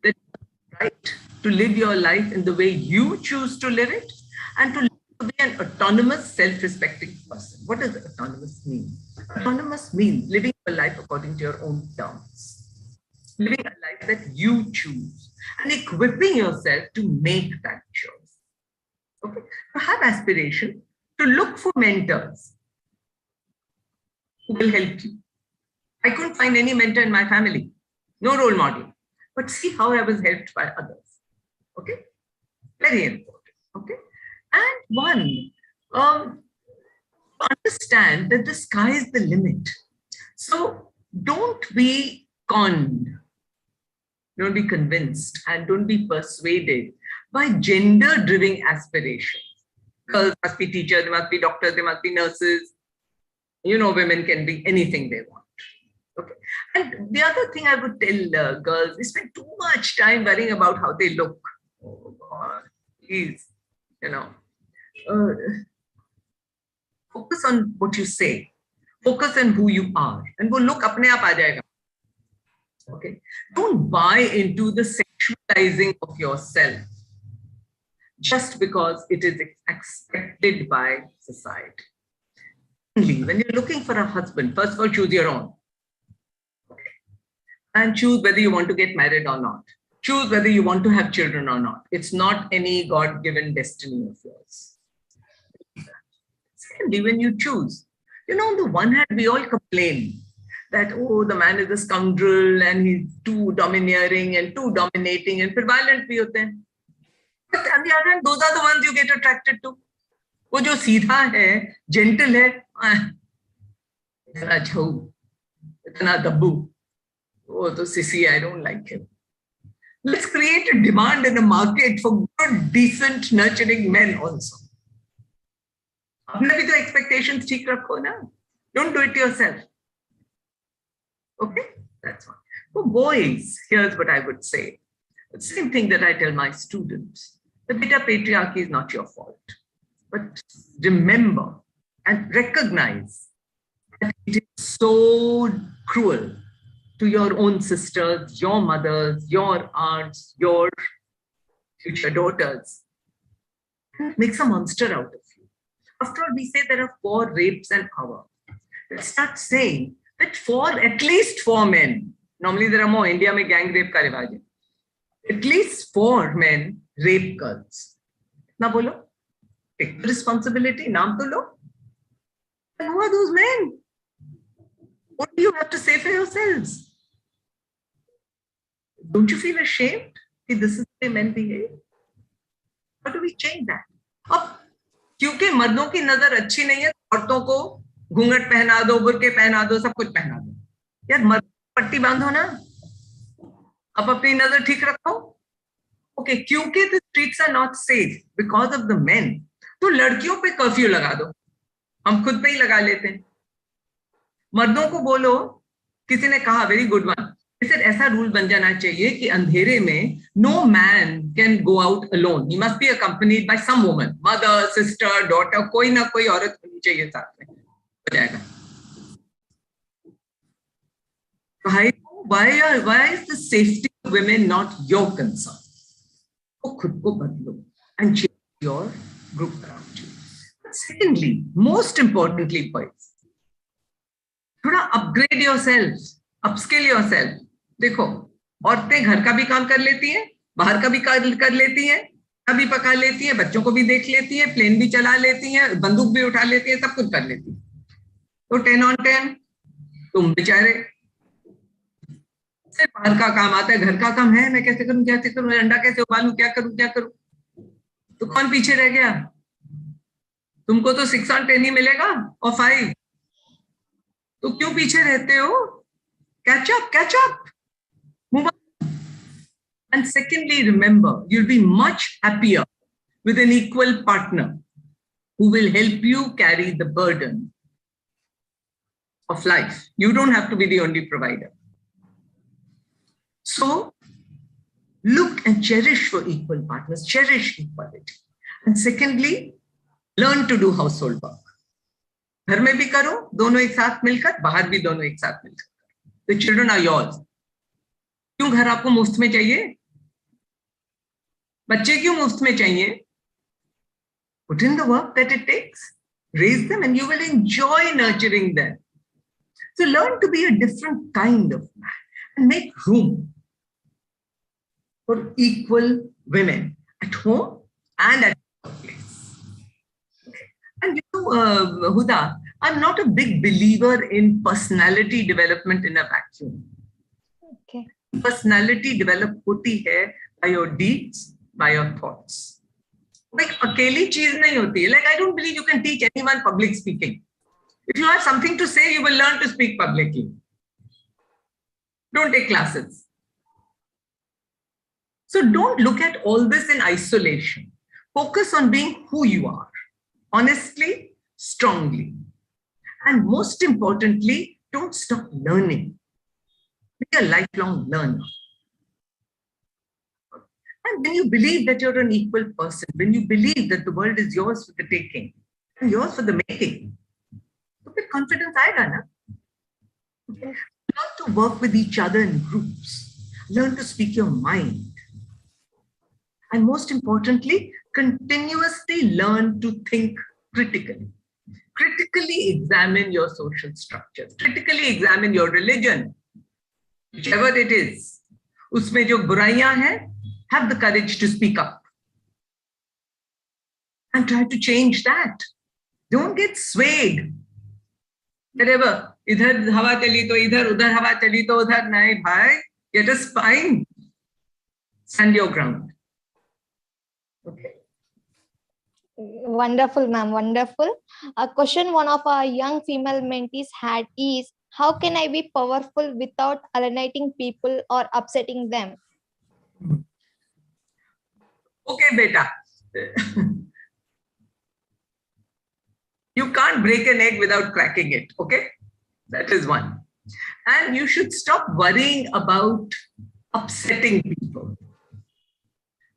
that you are right to live your life in the way you choose to live it, and to be an autonomous, self-respecting person. What does autonomous mean? Autonomous means living your life according to your own terms, living a life that you choose, and equipping yourself to make that choice. Okay, to have aspiration, to look for mentors who will help you. I couldn't find any mentor in my family, no role model, but see how I was helped by others. Okay, very important. Okay, and one, understand that the sky is the limit. So don't be conned, don't be convinced, and don't be persuaded by gender-driven aspirations. Girls must be teachers, they must be doctors, they must be nurses. You know, women can be anything they want. Okay. And the other thing I would tell girls is spend too much time worrying about how they look. Oh God, please, you know. Focus on what you say. Focus on who you are. And wo look apne aap aa jayega. Okay. Don't buy into the sexualizing of yourself just because it is expected by society. When you're looking for a husband, first of all, choose your own. Okay. And choose whether you want to get married or not. Choose whether you want to have children or not. It's not any God-given destiny of yours. Secondly, when you choose, you know, on the one hand, we all complain that, oh, the man is a scoundrel and he's too domineering and too dominating and violent bhi hote hain. But on the other hand, those are the ones you get attracted to. वो जो सीधा है, gentle है, इतना छऊ, इतना दब्बू, वो तो cc, I don't like him. Let's create a demand in a market for good, decent, nurturing men also. अपने भी तो expectations ठीक रखो ना. Don't do it yourself. Okay, that's one. For boys, here's what I would say. The same thing that I tell my students. The beta patriarchy is not your fault. But remember and recognize that it is so cruel to your own sisters, your mothers, your aunts, your future daughters. It makes a monster out of you. After all, we say there are 4 rapes an hour. Let's start saying that at least 4 men, normally there are more, India mein gang rape ka rivaj hai. At least 4 men rape girls. Na bolo? Take the responsibility, naam to lo. And who are those men? What do you have to say for yourselves? Don't you feel ashamed that this is the way men behave? How do we change that? अब क्योंकि मर्दों की नजर अच्छी नहीं है, औरतों को घूंघट पहना दो, बुर्के पहना दो, सब कुछ पहना दो. यार मर्द पट्टी बांधो ना, अब अपनी नजर ठीक रखो. Okay, क्योंकि the streets are not safe because of the men, तो लड़कियों पे कर्फ्यू लगा दो. हम खुद पे ही लगा लेते हैं. मर्दों को बोलो, किसी ने कहा वेरी गुड वन, ऐसा रूल बन जाना चाहिए कि अंधेरे में no man can go out alone. He must be accompanied by some woman, mother, sister, daughter, कोई ना कोई औरत होनी चाहिए साथ में. हो जाएगा. Why is the safety of women not your concern? तो खुद को बदलो and change your group around you. Secondly, most importantly, boys, थोड़ा upgrade yourself, upskill yourself. देखो, औरतें घर का भी काम कर लेती हैं, बाहर का भी कर लेती हैं, खाना भी पका लेती हैं, बच्चों को भी देख लेती हैं, प्लेन भी चला लेती हैं, बंदूक भी उठा लेती हैं, सब कुछ कर लेती हैं. तो 10 on 10, तुम बेचारे सिर्फ बाहर का काम आता है, घर का काम है, मैं कैसे करूं, अंडा कैसे उबालूं, क्या करूं, तो कौन पीछे रह गया? तुमको तो 6 on 10 ही मिलेगा और 5, तो क्यों पीछे रहते हो? Catch up, move on. And secondly, remember, you'll be much happier with an equal partner who will help you carry the burden of life. You don't have to be the only provider. So look and cherish for equal partners, cherish equality. And secondly, learn to do household work. घर में भी करो दोनों एक साथ मिलकर, बाहर भी दोनों एक साथ मिलकर. The children are yours. क्यों घर आपको मुफ्त में चाहिए? बच्चे क्यों मुफ्त में चाहिए? Put in the work that it takes. Raise them and you will enjoy nurturing them. So learn to be a different kind of man and make room for equal women at home and at the workplace. And Huda, I'm not a big believer in personality development in a vacuum. Okay. Personality develop hoti hai by your deeds, by your thoughts. Like akeli cheez nahi hoti. Like I don't believe you can teach anyone public speaking. If you have something to say, you will learn to speak publicly. Don't take classes. So don't look at all this in isolation. Focus on being who you are, honestly, strongly. And most importantly, don't stop learning. Be a lifelong learner. And when you believe that you're an equal person, when you believe that the world is yours for the taking and yours for the making, तो फिर confidence आएगा ना? Learn to work with each other in groups. Learn to speak your mind. And most importantly, continuously learn to think critically. Critically examine your social structures. Critically examine your religion. Whichever it is. उसमें जो बुराइयां हैं, have the courage to speak up. And try to change that. Don't get swayed. Wherever, इधर हवा चली तो इधर, उधर हवा चली तो उधर. नहीं भाई, get a spine. Stand your ground. Okay. Wonderful, ma'am. Wonderful. A question one of our young female mentees had is, how can I be powerful without alienating people or upsetting them? Okay, beta. You can't break an egg without cracking it. Okay. That is one. And you should stop worrying about upsetting people.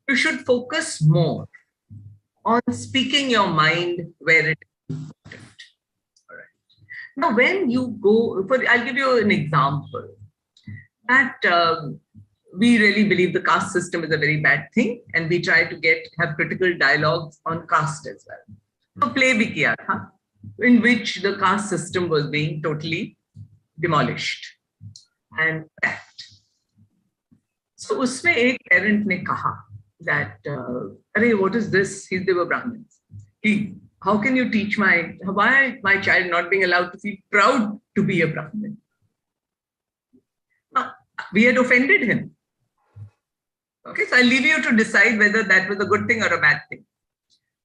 You should focus more on speaking your mind where it is important. All right. Now, when you go, I'll give you an example. That we really believe the caste system is a very bad thing, and we try to have critical dialogues on caste as well. So, play bhi kiya tha, in which the caste system was being totally demolished and cracked. So, usme ek parent ne kaha that, what is this? They were Brahmins. How can you teach why my child not being allowed to feel proud to be a Brahmin? Now, we had offended him. Okay, so I'll leave you to decide whether that was a good thing or a bad thing.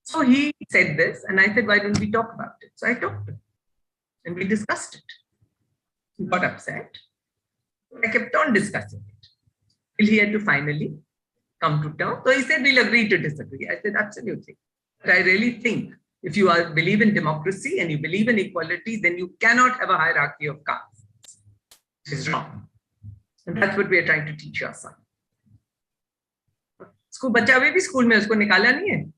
So he said this, and I said, why don't we talk about it? So I talked to him, and we discussed it. He got upset. I kept on discussing it till he had to finally come to terms. So he said, we'll agree to disagree. I said, absolutely. But I really think if you believe in democracy and you believe in equality, then you cannot have a hierarchy of castes. It's wrong. And that's what we are trying to teach your son. बच्चा भी school में उसको निकाला नहीं है.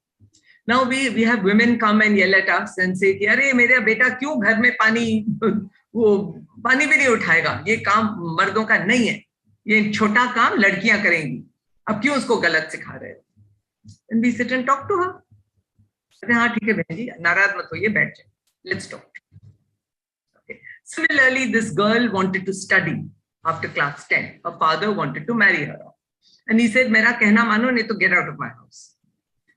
Now we have women come and yell at us and say कि अरे मेरा बेटा क्यों घर में पानी भी नहीं उठाएगा, ये काम मर्दों का नहीं है, ये छोटा काम लड़कियां करेंगी, अब क्यों उसको गलत सिखा रहे हो? And we sit and talk to her. अरे हाँ ठीक है बहन जी, नाराज मत होइए, बैठ जाए, let's talk. Okay. Similarly, this girl wanted to study after class 10. Her father wanted to marry her off. And he said, मेरा कहना मानो नहीं तो get out of my house.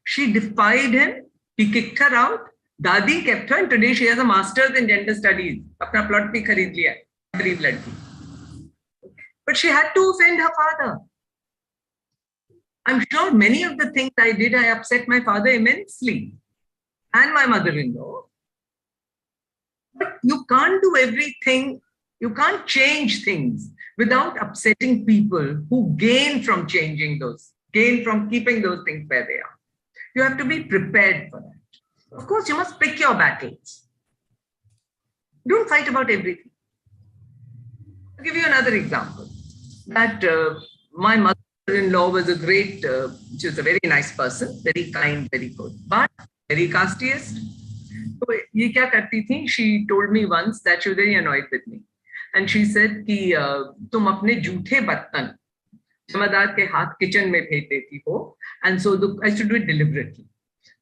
She defied him. He kicked her out. Dadi kept her, and today she has a master's in gender studies. अपना plot भी खरीद लिया है, गरीब लड़की. But she had to offend her father. I'm sure many of the things I did, I upset my father immensely. and my mother-in-law. But you can't do everything. You can't change things without upsetting people who gain from changing those, gain from keeping those things where they are. You have to be prepared for that. Of course, you must pick your battles. Don't fight about everything. I'll give you another example. That my mother-in-law was a great, she was a very nice person, very kind, very good, but very casteist. So ye kya karti thi? She told me once that she was very annoyed with me. And she said कि तुम अपने जूठे बर्तन जमादार के हाथ kitchen में भेज देती हो, and so I should do it deliberately.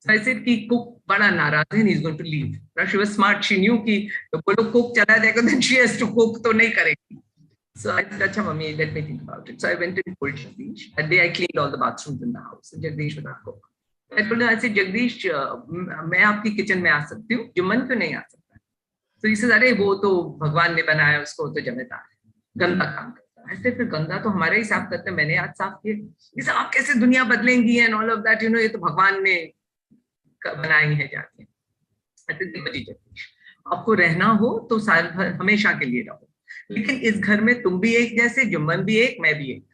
So I said कि cook बड़ा नाराज है and he's going to leave. Now she was smart. She knew कि बोलो cook चला जाएगा, then she has to cook, तो नहीं करेगी. So I said, अच्छा mummy, let me think about it. So I went and told Jagdish. That day I cleaned all the bathrooms in the house. And Jagdish was our cook. I told her, I said, Jagdish, मैं आपकी kitchen में आ सकती हूँ, जुम्मन क्यों नहीं आ सकता? So he says, अरे वो तो भगवान ने बनाया, उसको तो जिम्मेदार है, गंदा काम करता है. I said, फिर गंदा तो हमारा ही साफ करते हैं, मैंने आज साफ किए. He said, आप कैसे दुनिया बदलेंगी and all of that, you know, ये तो भगवान ने बनाई है जाके. I said, देखो जी जगदीश, आपको रहना हो तो साल भर हमेशा के लिए रहो, लेकिन इस घर में तुम भी एक जैसे, जुम्मन भी एक, मैं भी एक,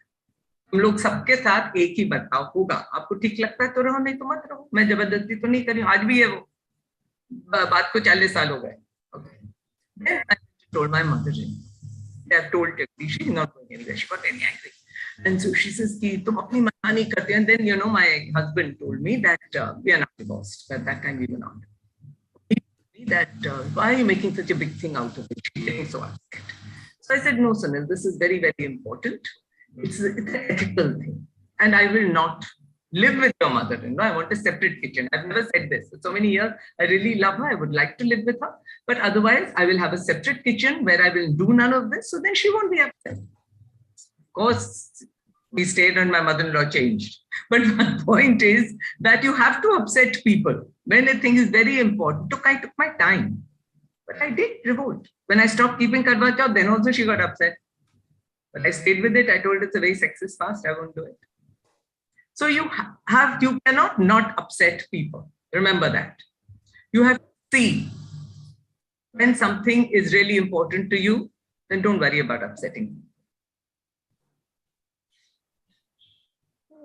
हम लोग सबके साथ एक ही बर्ताव होगा. आपको ठीक लगता है तो रहो, नहीं तो मत रहो. मैं जबरदस्ती तो नहीं करी, आज भी है वो बात को 40 साल हो गए. Then I told my mother-in-law. I told Jagdish, she's not going anywhere. She got very angry. And so she says, कि तुम अपनी मनमानी करते. And then, you know, my husband told me that we are not divorced. At that time, we were not. He told me that, why are you making such a big thing out of it? She's getting so upset. So I said, no, Sunil, this is very, very important. It's an ethical thing. And I will not live with your mother-in-law. I want a separate kitchen. I've never said this. For so many years, I really love her. I would like to live with her. But otherwise, I will have a separate kitchen where I will do none of this. So then she won't be upset. Of course, we stayed and my mother-in-law changed. But my point is that you have to upset people when a thing is very important. I took my time. But I did revolt. When I stopped keeping Karwa Chauth, then also she got upset. But I stayed with it. I told her it's a very sexist fast. I won't do it. So you cannot not upset people. Remember that. You have to see when something is really important to you, then don't worry about upsetting.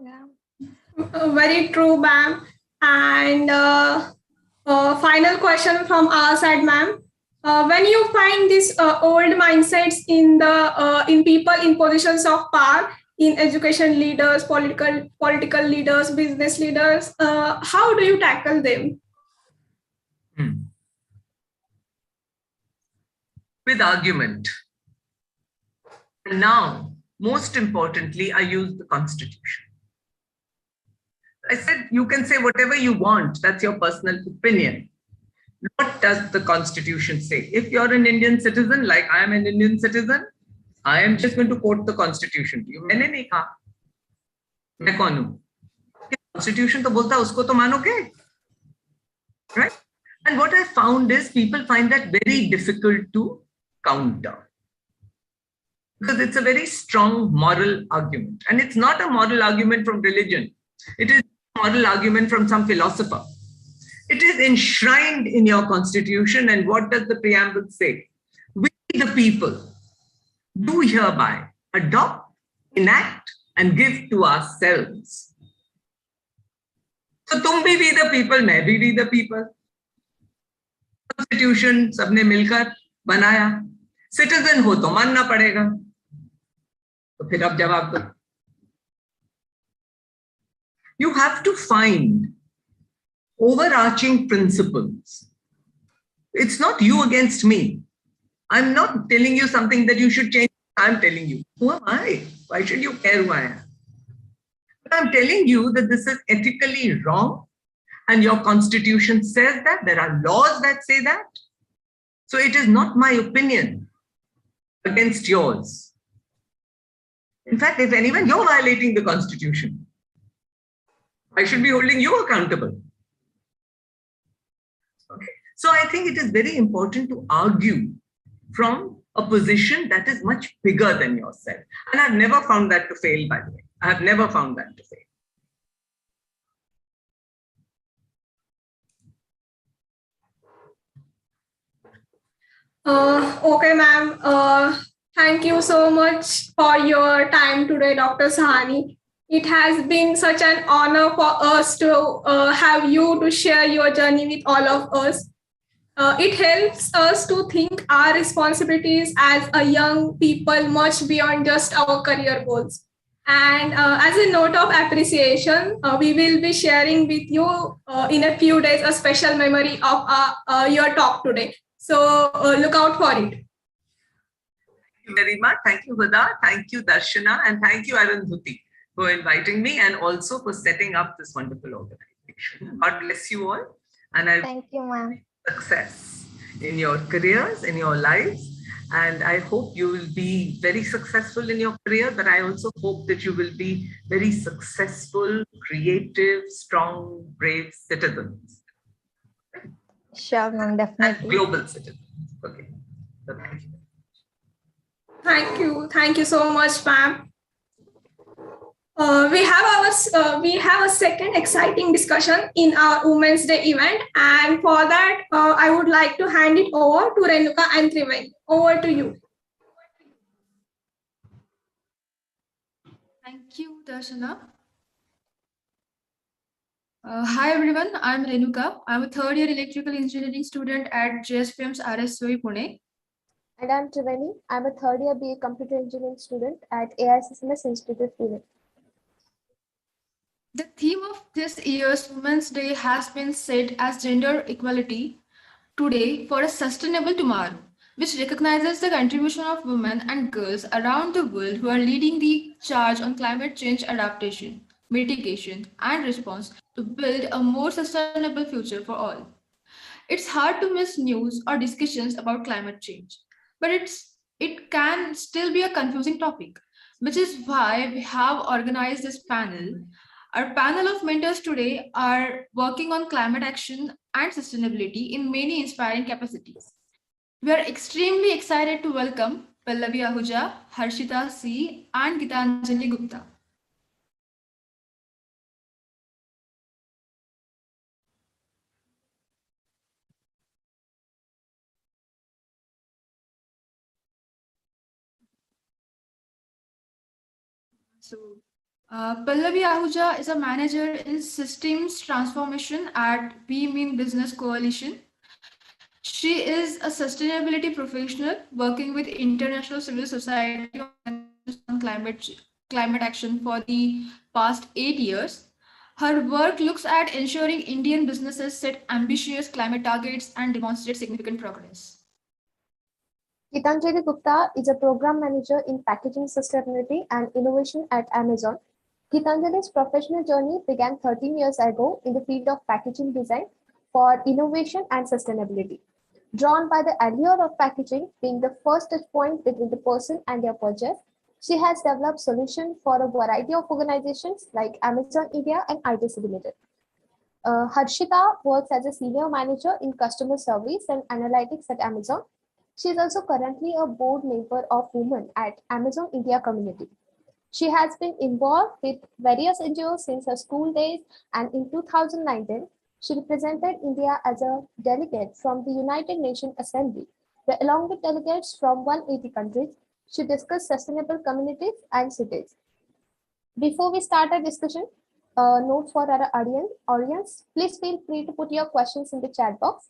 Yeah. Very true, ma'am. And final question from our side, ma'am. When you find these old mindsets in people in positions of power, in education leaders, political leaders, business leaders, how do you tackle them? With argument. And now, most importantly, I use the Constitution. I said, you can say whatever you want. That's your personal opinion. What does the Constitution say? If you're an Indian citizen, like I am an Indian citizen, I am just going to quote the Constitution to you. मैंने नहीं कहा, मैं कौन हूँ? Constitution तो बोलता है, उसको तो मानोगे, right? And what I found is people find that very difficult to counter because it's a very strong moral argument, and it's not a moral argument from religion. It is a moral argument from some philosopher. It is enshrined in your Constitution, and what does the preamble say? We, the people, do hereby adopt, enact, and give to ourselves. So तुम भी we the people, मैं भी we the people. Constitution सबने मिलकर बनाया. Citizen हो तो मानना पड़ेगा. तो फिर अब जवाब दो. You have to find overarching principles. It's not you against me. I'm not telling you something that you should change. I'm telling you, who am I? Why should you care who I am? But I'm telling you that this is ethically wrong, and your Constitution says that. There are laws that say that. So it is not my opinion against yours. In fact, if anyone, you're violating the Constitution. I should be holding you accountable. Okay. So I think it is very important to argue from a position that is much bigger than yourself. And I've never found that to fail, by the way. I have never found that to fail. Okay, ma'am. Thank you so much for your time today, Dr. Sahni. It has been such an honor for us to have you to share your journey with all of us. It helps us to think our responsibilities as a young people much beyond just our career goals. And as a note of appreciation, we will be sharing with you in a few days a special memory of your talk today. So look out for it. Thank you very much. Thank you, Huda. Thank you, Darshana. And thank you, Arundhati, for inviting me and also for setting up this wonderful organization. God bless you all. And I Thank you, ma'am. success in your careers, in your lives. And I hope you will be very successful in your career, but I also hope that you will be very successful, creative, strong, brave citizens. Sure, ma'am, And definitely. global citizens. Okay. So thank you. Thank you. Thank you so much, ma'am. We have a second exciting discussion in our Women's Day event, and for that, I would like to hand it over to Renuka and Triveni. Over to you. Thank you, Darshana. Hi everyone, I'm Renuka. I'm a third year electrical engineering student at JSPM's RSOE Pune. And I'm Triveni. I'm a third year BA computer engineering student at AISSMS Institute, Pune. The theme of this year's Women's Day has been set as gender equality today for a sustainable tomorrow, which recognizes the contribution of women and girls around the world who are leading the charge on climate change adaptation, mitigation, and response to build a more sustainable future for all. It's hard to miss news or discussions about climate change, but it can still be a confusing topic, which is why we have organized this panel. Our panel of mentors today are working on climate action and sustainability in many inspiring capacities. We are extremely excited to welcome Pallavi Ahuja, Harshitha C, and Gitanjali Gupta. So, Pallavi Ahuja is a manager in systems transformation at We Mean Business Coalition. She is a sustainability professional working with international civil society on climate action for the past 8 years. Her work looks at ensuring Indian businesses set ambitious climate targets and demonstrate significant progress. Gitanjali Gupta is a program manager in packaging sustainability and innovation at Amazon. Gitanjali's professional journey began 13 years ago in the field of packaging design for innovation and sustainability. Drawn by the allure of packaging being the first touch point between the person and their purchase, she has developed solutions for a variety of organizations like Amazon India and ITC Limited. Harshitha works as a senior manager in customer service and analytics at Amazon. She is also currently a board member of Women at Amazon India community. She has been involved with various NGOs since her school days, and in 2019, she represented India as a delegate from the United Nations Assembly, where along with delegates from 180 countries, she discussed sustainable communities and cities. Before we start our discussion, a note for our audience, please feel free to put your questions in the chat box.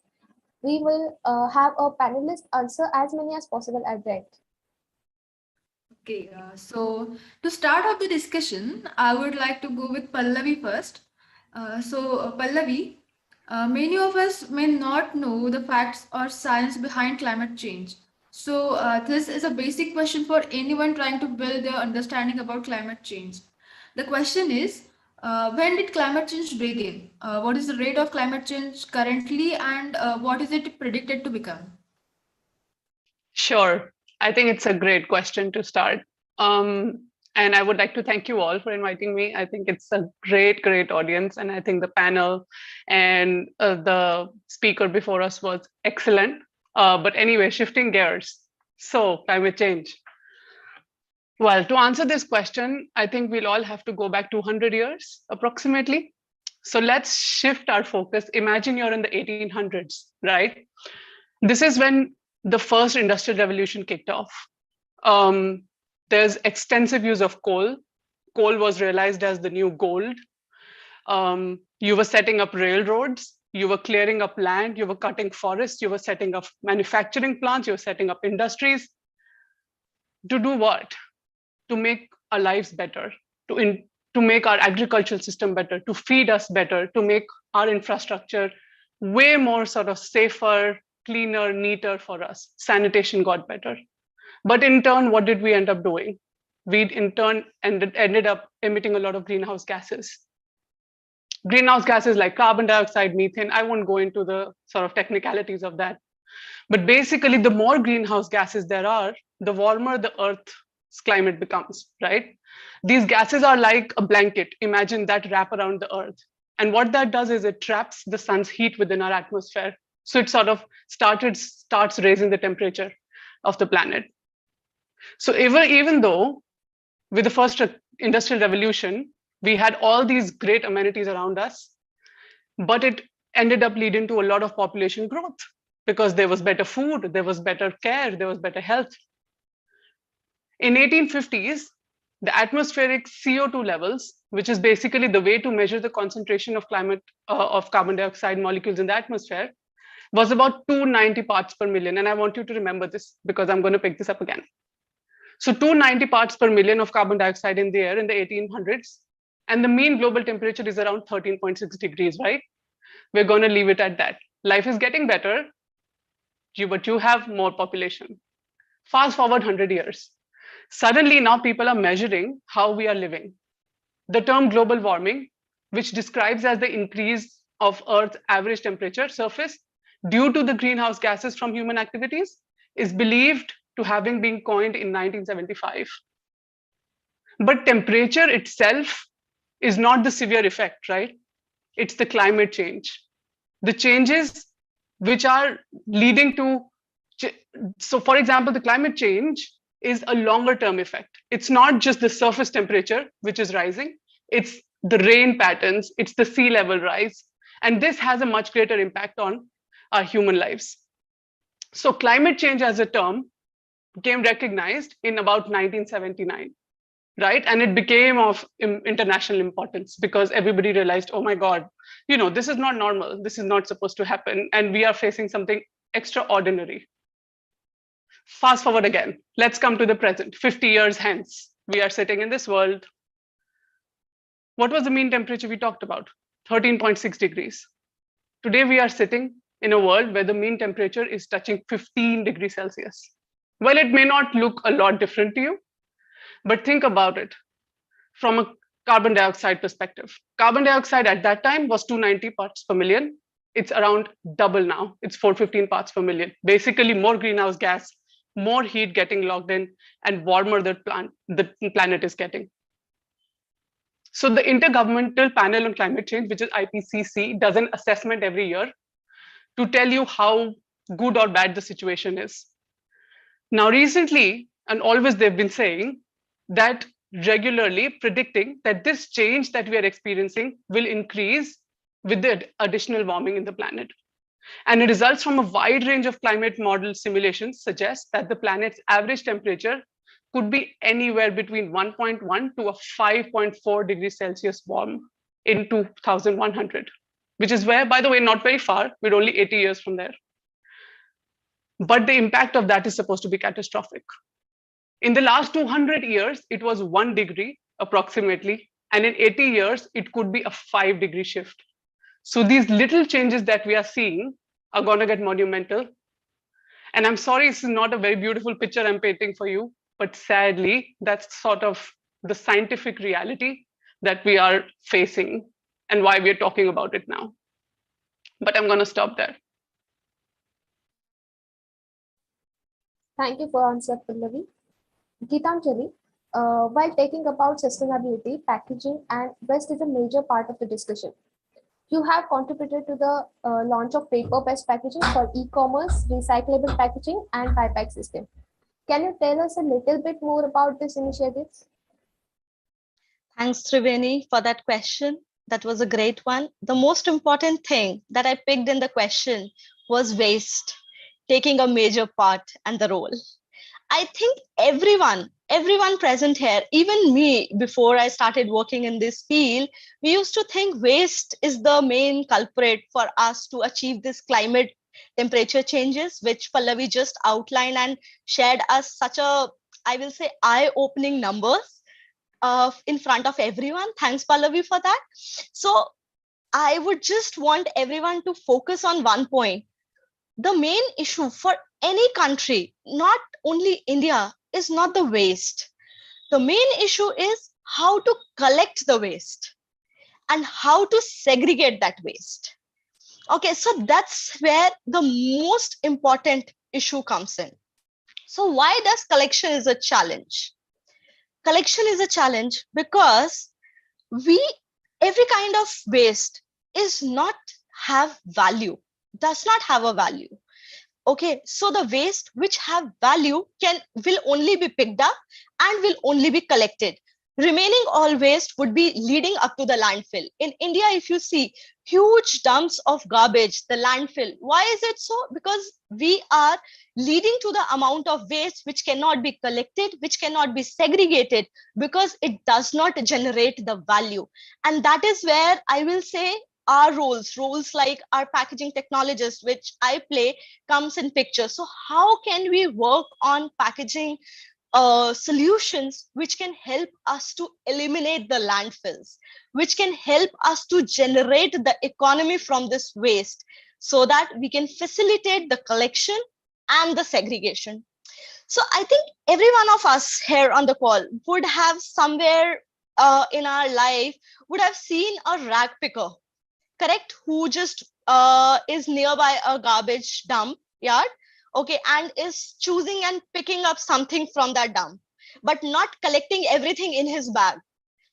We will have a panelist answer as many as possible at the end. Okay, so to start off the discussion, I would like to go with Pallavi first. Pallavi, many of us may not know the facts or science behind climate change. So this is a basic question for anyone trying to build their understanding about climate change. The question is, when did climate change begin? What is the rate of climate change currently, and what is it predicted to become? Sure. I think it's a great question to start. And I would like to thank you all for inviting me. I think it's a great audience. And I think the panel and the speaker before us was excellent. But anyway, shifting gears. So climate change. Well, to answer this question, I think we'll all have to go back 200 years approximately. So let's shift our focus. Imagine you're in the 1800s, right? This is when the first industrial revolution kicked off. There's extensive use of coal. Coal was realized as the new gold. You were setting up railroads, you were clearing up land, you were cutting forests, you were setting up manufacturing plants, you were setting up industries. To do what? To make our lives better, to make our agricultural system better, to feed us better, to make our infrastructure way more sort of safer, cleaner, neater for us. Sanitation got better. But in turn, what did we end up doing? We in turn ended up emitting a lot of greenhouse gases. Greenhouse gases like carbon dioxide, methane, I won't go into the sort of technicalities of that. But basically, the more greenhouse gases there are, the warmer the Earth's climate becomes, right? These gases are like a blanket. Imagine that wrap around the Earth. And what that does is it traps the sun's heat within our atmosphere. So it sort of starts raising the temperature of the planet. So even though with the first industrial revolution, we had all these great amenities around us, but it ended up leading to a lot of population growth because there was better food, there was better care, there was better health. In 1850s, the atmospheric CO2 levels, which is basically the way to measure the concentration of carbon dioxide molecules in the atmosphere, was about 290 parts per million. And I want you to remember this because I'm going to pick this up again. So 290 parts per million of carbon dioxide in the air in the 1800s. And the mean global temperature is around 13.6 degrees, right? We're going to leave it at that. Life is getting better, but you have more population. Fast forward 100 years. Suddenly now people are measuring how we are living. The term global warming, which describes as the increase of Earth's average temperature surface due to the greenhouse gases from human activities, is believed to having been coined in 1975. But temperature itself is not the severe effect, right? It's the climate change. The changes which are leading to, so for example, the climate change is a longer term effect. It's not just the surface temperature, which is rising, it's the rain patterns, it's the sea level rise. And this has a much greater impact on our human lives. So climate change as a term became recognized in about 1979, right? And it became of international importance because everybody realized, oh my God, this is not normal. This is not supposed to happen. And we are facing something extraordinary. Fast forward again, let's come to the present. 50 years hence, we are sitting in this world. What was the mean temperature we talked about? 13.6 degrees. Today, we are sitting in a world where the mean temperature is touching 15 degrees Celsius. Well, it may not look a lot different to you, but think about it from a carbon dioxide perspective. Carbon dioxide at that time was 290 parts per million. It's around double now. It's 415 parts per million. Basically, more greenhouse gas, more heat getting locked in, and warmer the planet is getting. So the Intergovernmental Panel on Climate Change, which is IPCC, does an assessment every year to tell you how good or bad the situation is. Now, recently, and always they've been saying that regularly predicting that this change that we are experiencing will increase with the additional warming in the planet. And the results from a wide range of climate model simulations suggest that the planet's average temperature could be anywhere between 1.1 to a 5.4 degrees Celsius warm in 2100, which is where, by the way, not very far, we're only 80 years from there. But the impact of that is supposed to be catastrophic. In the last 200 years, it was 1 degree approximately. And in 80 years, it could be a 5-degree shift. So these little changes that we are seeing are going to get monumental. And I'm sorry, this is not a very beautiful picture I'm painting for you, but sadly, that's sort of the scientific reality that we are facing and why we're talking about it now. But I'm going to stop there. Thank you for answer, Pallavi. Gitanjali, while talking about sustainability, packaging and waste is a major part of the discussion. You have contributed to the launch of paper-based packaging for e-commerce, recyclable packaging, and buyback system. Can you tell us a little bit more about these initiatives? Thanks, Triveni, for that question. That was a great one. The most important thing that I picked in the question was waste. taking a major part and the role. I think everyone present here, even me, before I started working in this field, we used to think waste is the main culprit for us to achieve this climate temperature changes, which Pallavi just outlined and shared us such a, I will say, eye-opening numbers in front of everyone. Thanks, Pallavi, for that. So I would just want everyone to focus on one point. The main issue for any country, not only India, is not the waste. The main issue is how to collect the waste and how to segregate that waste. Okay, so that's where the most important issue comes in. So why does collection is a challenge? Collection is a challenge because every kind of waste is not have value, does not have a value. Okay, so the waste which have value will only be picked up and will only be collected. Remaining all waste would be leading up to the landfill. In India, if you see huge dumps of garbage, the landfill. Why is it so? Because we are leading to the amount of waste which cannot be collected, which cannot be segregated, because it does not generate the value. And that is where I will say our roles like our packaging technologist, which I play, comes in picture. So how can we work on packaging solutions which can help us to eliminate the landfills, which can help us to generate the economy from this waste, so that we can facilitate the collection and the segregation. So I think every one of us here on the call would have somewhere in our life would have seen a rag picker, correct, who just is nearby a garbage dump yard, okay, and is choosing and picking up something from that dump, but not collecting everything in his bag.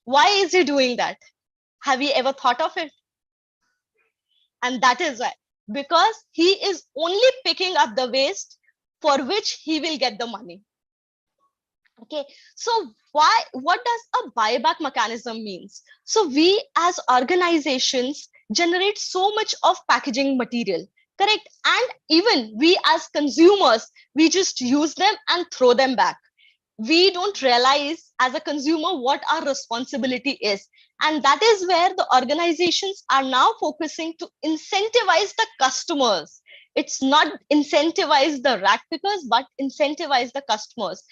Why is he doing that? Have you ever thought of it? And that is why, because he is only picking up the waste for which he will get the money. Okay, so what does a buyback mechanism means? So we as organizations generate so much of packaging material, correct? And even we as consumers, we just use them and throw them back. We don't realize as a consumer what our responsibility is. And that is where the organizations are now focusing to incentivize the customers. It's not incentivize the rag pickers, but incentivize the customers.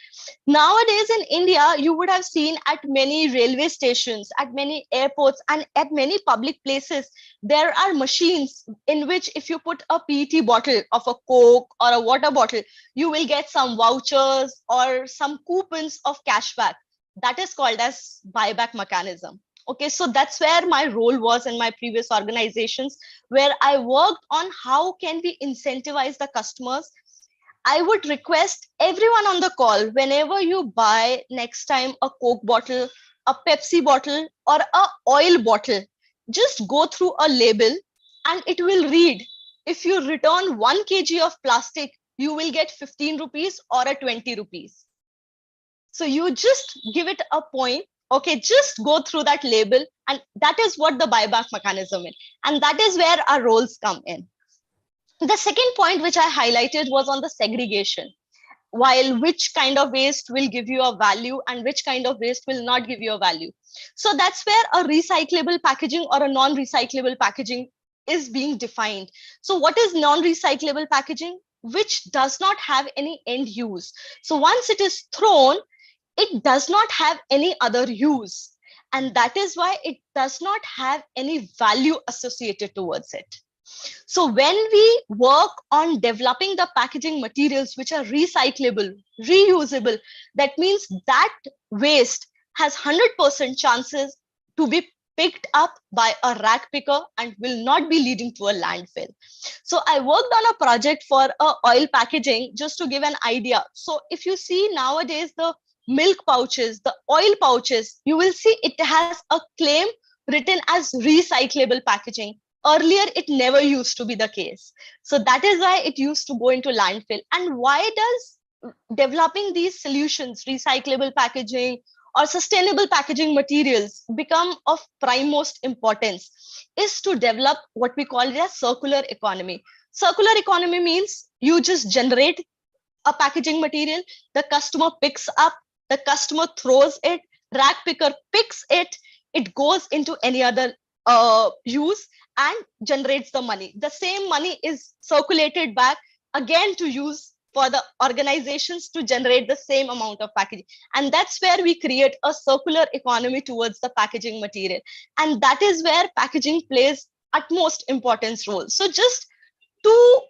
Nowadays in India, you would have seen at many railway stations, at many airports, and at many public places, there are machines in which if you put a PET bottle of a Coke or a water bottle, you will get some vouchers or some coupons of cashback. That is called as buyback mechanism. Okay, so that's where my role was in my previous organizations, where I worked on how can we incentivize the customers. I would request everyone on the call, whenever you buy next time a Coke bottle, a Pepsi bottle, or a oil bottle, just go through a label and it will read, if you return 1 kg of plastic, you will get 15 rupees or a 20 rupees. So you just give it a point. Okay, just go through that label, and that is what the buyback mechanism is. And that is where our roles come in. The second point which I highlighted was on the segregation. While which kind of waste will give you a value and which kind of waste will not give you a value. So that's where a recyclable packaging or a non-recyclable packaging is being defined. So what is non-recyclable packaging? Which does not have any end use. So once it is thrown, it does not have any other use. And that is why it does not have any value associated towards it. So when we work on developing the packaging materials which are recyclable, reusable, that means that waste has 100% chances to be picked up by a rag picker and will not be leading to a landfill. So I worked on a project for oil packaging, just to give an idea. So if you see nowadays the milk pouches, the oil pouches, you will see it has a claim written as recyclable packaging. Earlier, it never used to be the case. So that is why it used to go into landfill. And why does developing these solutions, recyclable packaging or sustainable packaging materials, become of prime most importance, is to develop what we call a circular economy. Circular economy means you just generate a packaging material, the customer picks up, the customer throws it, rack picker picks it, it goes into any other use and generates the money. The same money is circulated back again to use for the organizations to generate the same amount of packaging. And that's where we create a circular economy towards the packaging material. And that is where packaging plays utmost importance role. So just two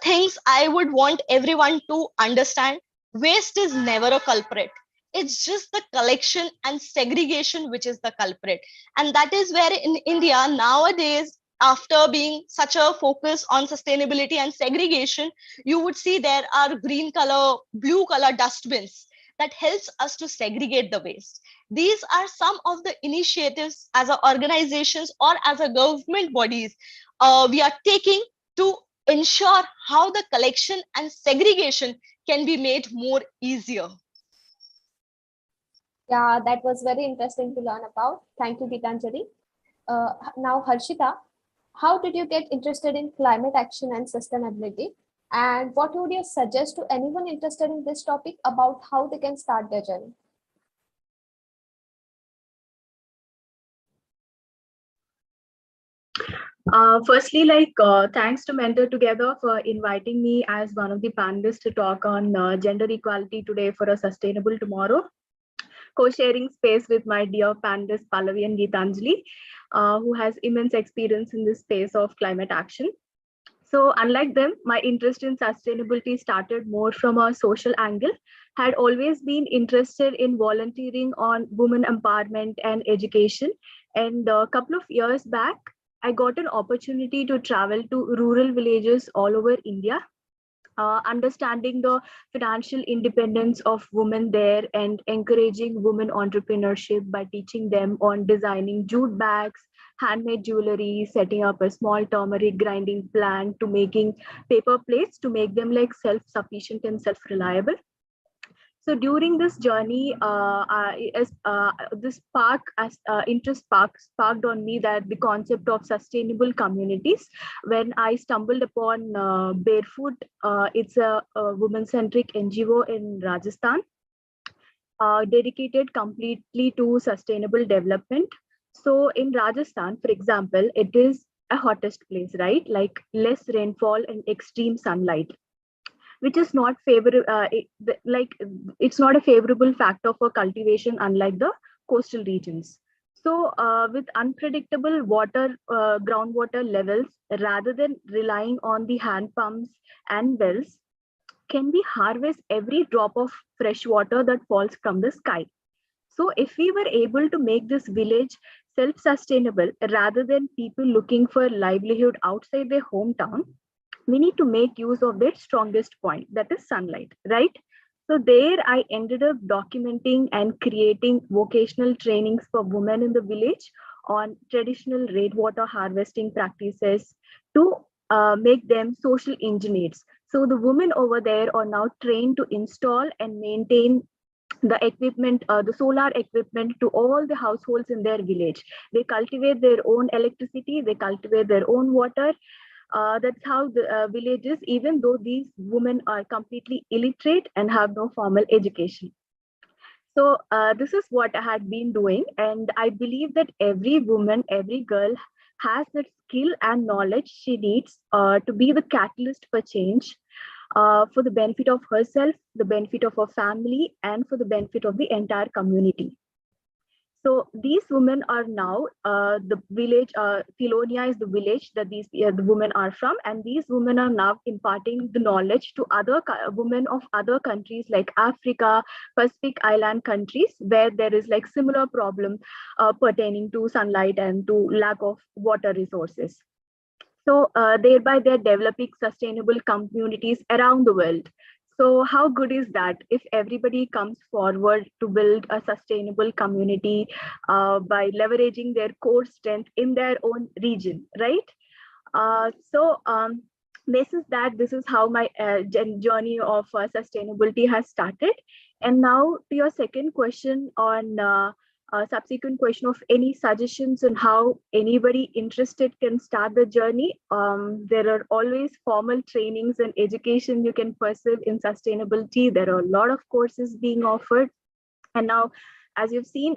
things I would want everyone to understand. Waste is never a culprit. It's just the collection and segregation which is the culprit. And that is where in India nowadays, after being such a focus on sustainability and segregation, you would see there are green color, blue color dustbins that helps us to segregate the waste. These are some of the initiatives as a organizations or as a government bodies we are taking to ensure how the collection and segregation can be made more easier. Yeah, that was very interesting to learn about. Thank you, Gitanjali. Now, Harshitha, how did you get interested in climate action and sustainability? And what would you suggest to anyone interested in this topic about how they can start their journey? Firstly, thanks to Mentor Together for inviting me as one of the panelists to talk on gender equality today for a sustainable tomorrow. Co-sharing space with my dear panelists Pallavi and Gitanjali, who has immense experience in this space of climate action. So unlike them, my interest in sustainability started more from a social angle. Had always been interested in volunteering on women empowerment and education. And a couple of years back, I got an opportunity to travel to rural villages all over India, understanding the financial independence of women there and encouraging women entrepreneurship by teaching them on designing jute bags, handmade jewelry, setting up a small turmeric grinding plant to making paper plates to make them like self-sufficient and self-reliable. So during this journey, this interest sparked on me that the concept of sustainable communities. When I stumbled upon Barefoot, it's a woman-centric NGO in Rajasthan, dedicated completely to sustainable development. So in Rajasthan, for example, it is a hottest place, right? Like less rainfall and extreme sunlight, which is not favorable, it's not a favorable factor for cultivation, unlike the coastal regions. So with unpredictable groundwater levels, rather than relying on the hand pumps and wells, can we harvest every drop of fresh water that falls from the sky? So if we were able to make this village self-sustainable, rather than people looking for livelihood outside their hometown, we need to make use of their strongest point, that is sunlight, right? So there I ended up documenting and creating vocational trainings for women in the village on traditional rainwater harvesting practices to make them social engineers. So the women over there are now trained to install and maintain the equipment, the solar equipment to all the households in their village. They cultivate their own electricity, they cultivate their own water. That's how the village is, even though these women are completely illiterate and have no formal education. So this is what I had been doing. And I believe that every woman, every girl has that skill and knowledge she needs to be the catalyst for change, for the benefit of herself, the benefit of her family, and for the benefit of the entire community. So these women are now the village, Philonia is the village that the women are from, and these women are now imparting the knowledge to other women of other countries like Africa, Pacific Island countries, where there is like similar problem pertaining to sunlight and to lack of water resources. So thereby they're developing sustainable communities around the world. So how good is that if everybody comes forward to build a sustainable community by leveraging their core strength in their own region, right? This is how my journey of sustainability has started. And now to your second question on Subsequent question of any suggestions on how anybody interested can start the journey. There are always formal trainings and education you can pursue in sustainability. There are a lot of courses being offered. And now, as you've seen,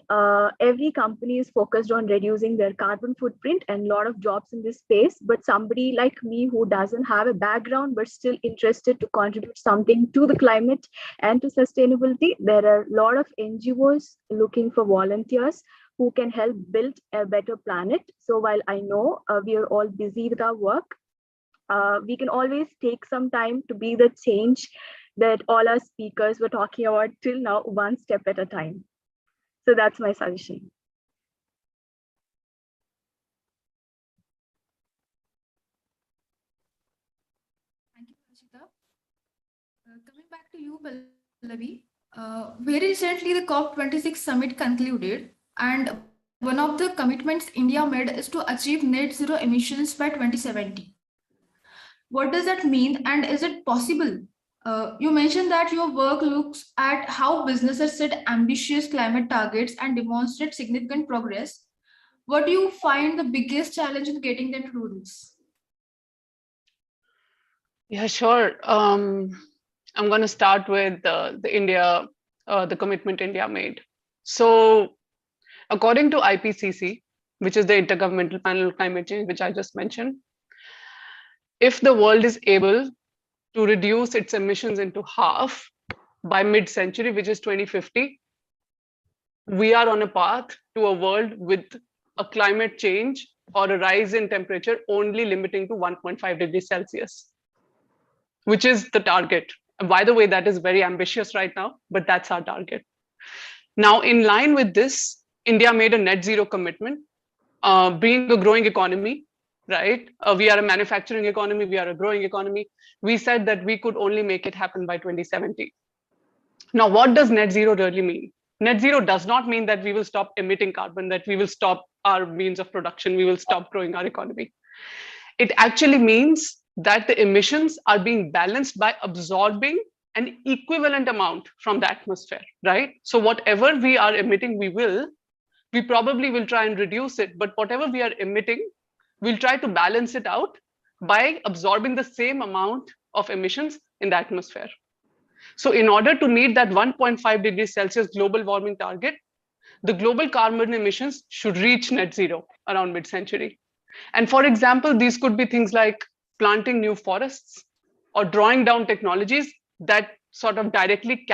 every company is focused on reducing their carbon footprint and a lot of jobs in this space. But somebody like me who doesn't have a background but still interested to contribute something to the climate and to sustainability, there are a lot of NGOs looking for volunteers who can help build a better planet. So while I know we are all busy with our work, we can always take some time to be the change that all our speakers were talking about till now, one step at a time. So that's my suggestion. Thank you, Harshitha. Coming back to you, Pallavi, very recently the COP26 summit concluded, and one of the commitments India made is to achieve net zero emissions by 2070. What does that mean, and is it possible? You mentioned that your work looks at how businesses set ambitious climate targets and demonstrate significant progress. What do you find the biggest challenge in getting them to do this? Yeah, sure. I'm going to start with the commitment India made. So according to IPCC, which is the Intergovernmental Panel on Climate Change, which I just mentioned, if the world is able to reduce its emissions into half by mid-century, which is 2050, we are on a path to a world with a climate change or a rise in temperature only limiting to 1.5 degrees Celsius, which is the target. And by the way, that is very ambitious right now, but that's our target. Now, in line with this, India made a net zero commitment, being a growing economy, right? We are a manufacturing economy, we are a growing economy. We said that we could only make it happen by 2070. Now, what does net zero really mean? Net zero does not mean that we will stop emitting carbon, that we will stop our means of production, we will stop growing our economy. It actually means that the emissions are being balanced by absorbing an equivalent amount from the atmosphere, right? So whatever we are emitting, we probably will try and reduce it, but whatever we are emitting, we'll try to balance it out by absorbing the same amount of emissions in the atmosphere. So in order to meet that 1.5 degrees Celsius global warming target, the global carbon emissions should reach net zero around mid-century. And for example, these could be things like planting new forests or drawing down technologies that sort of directly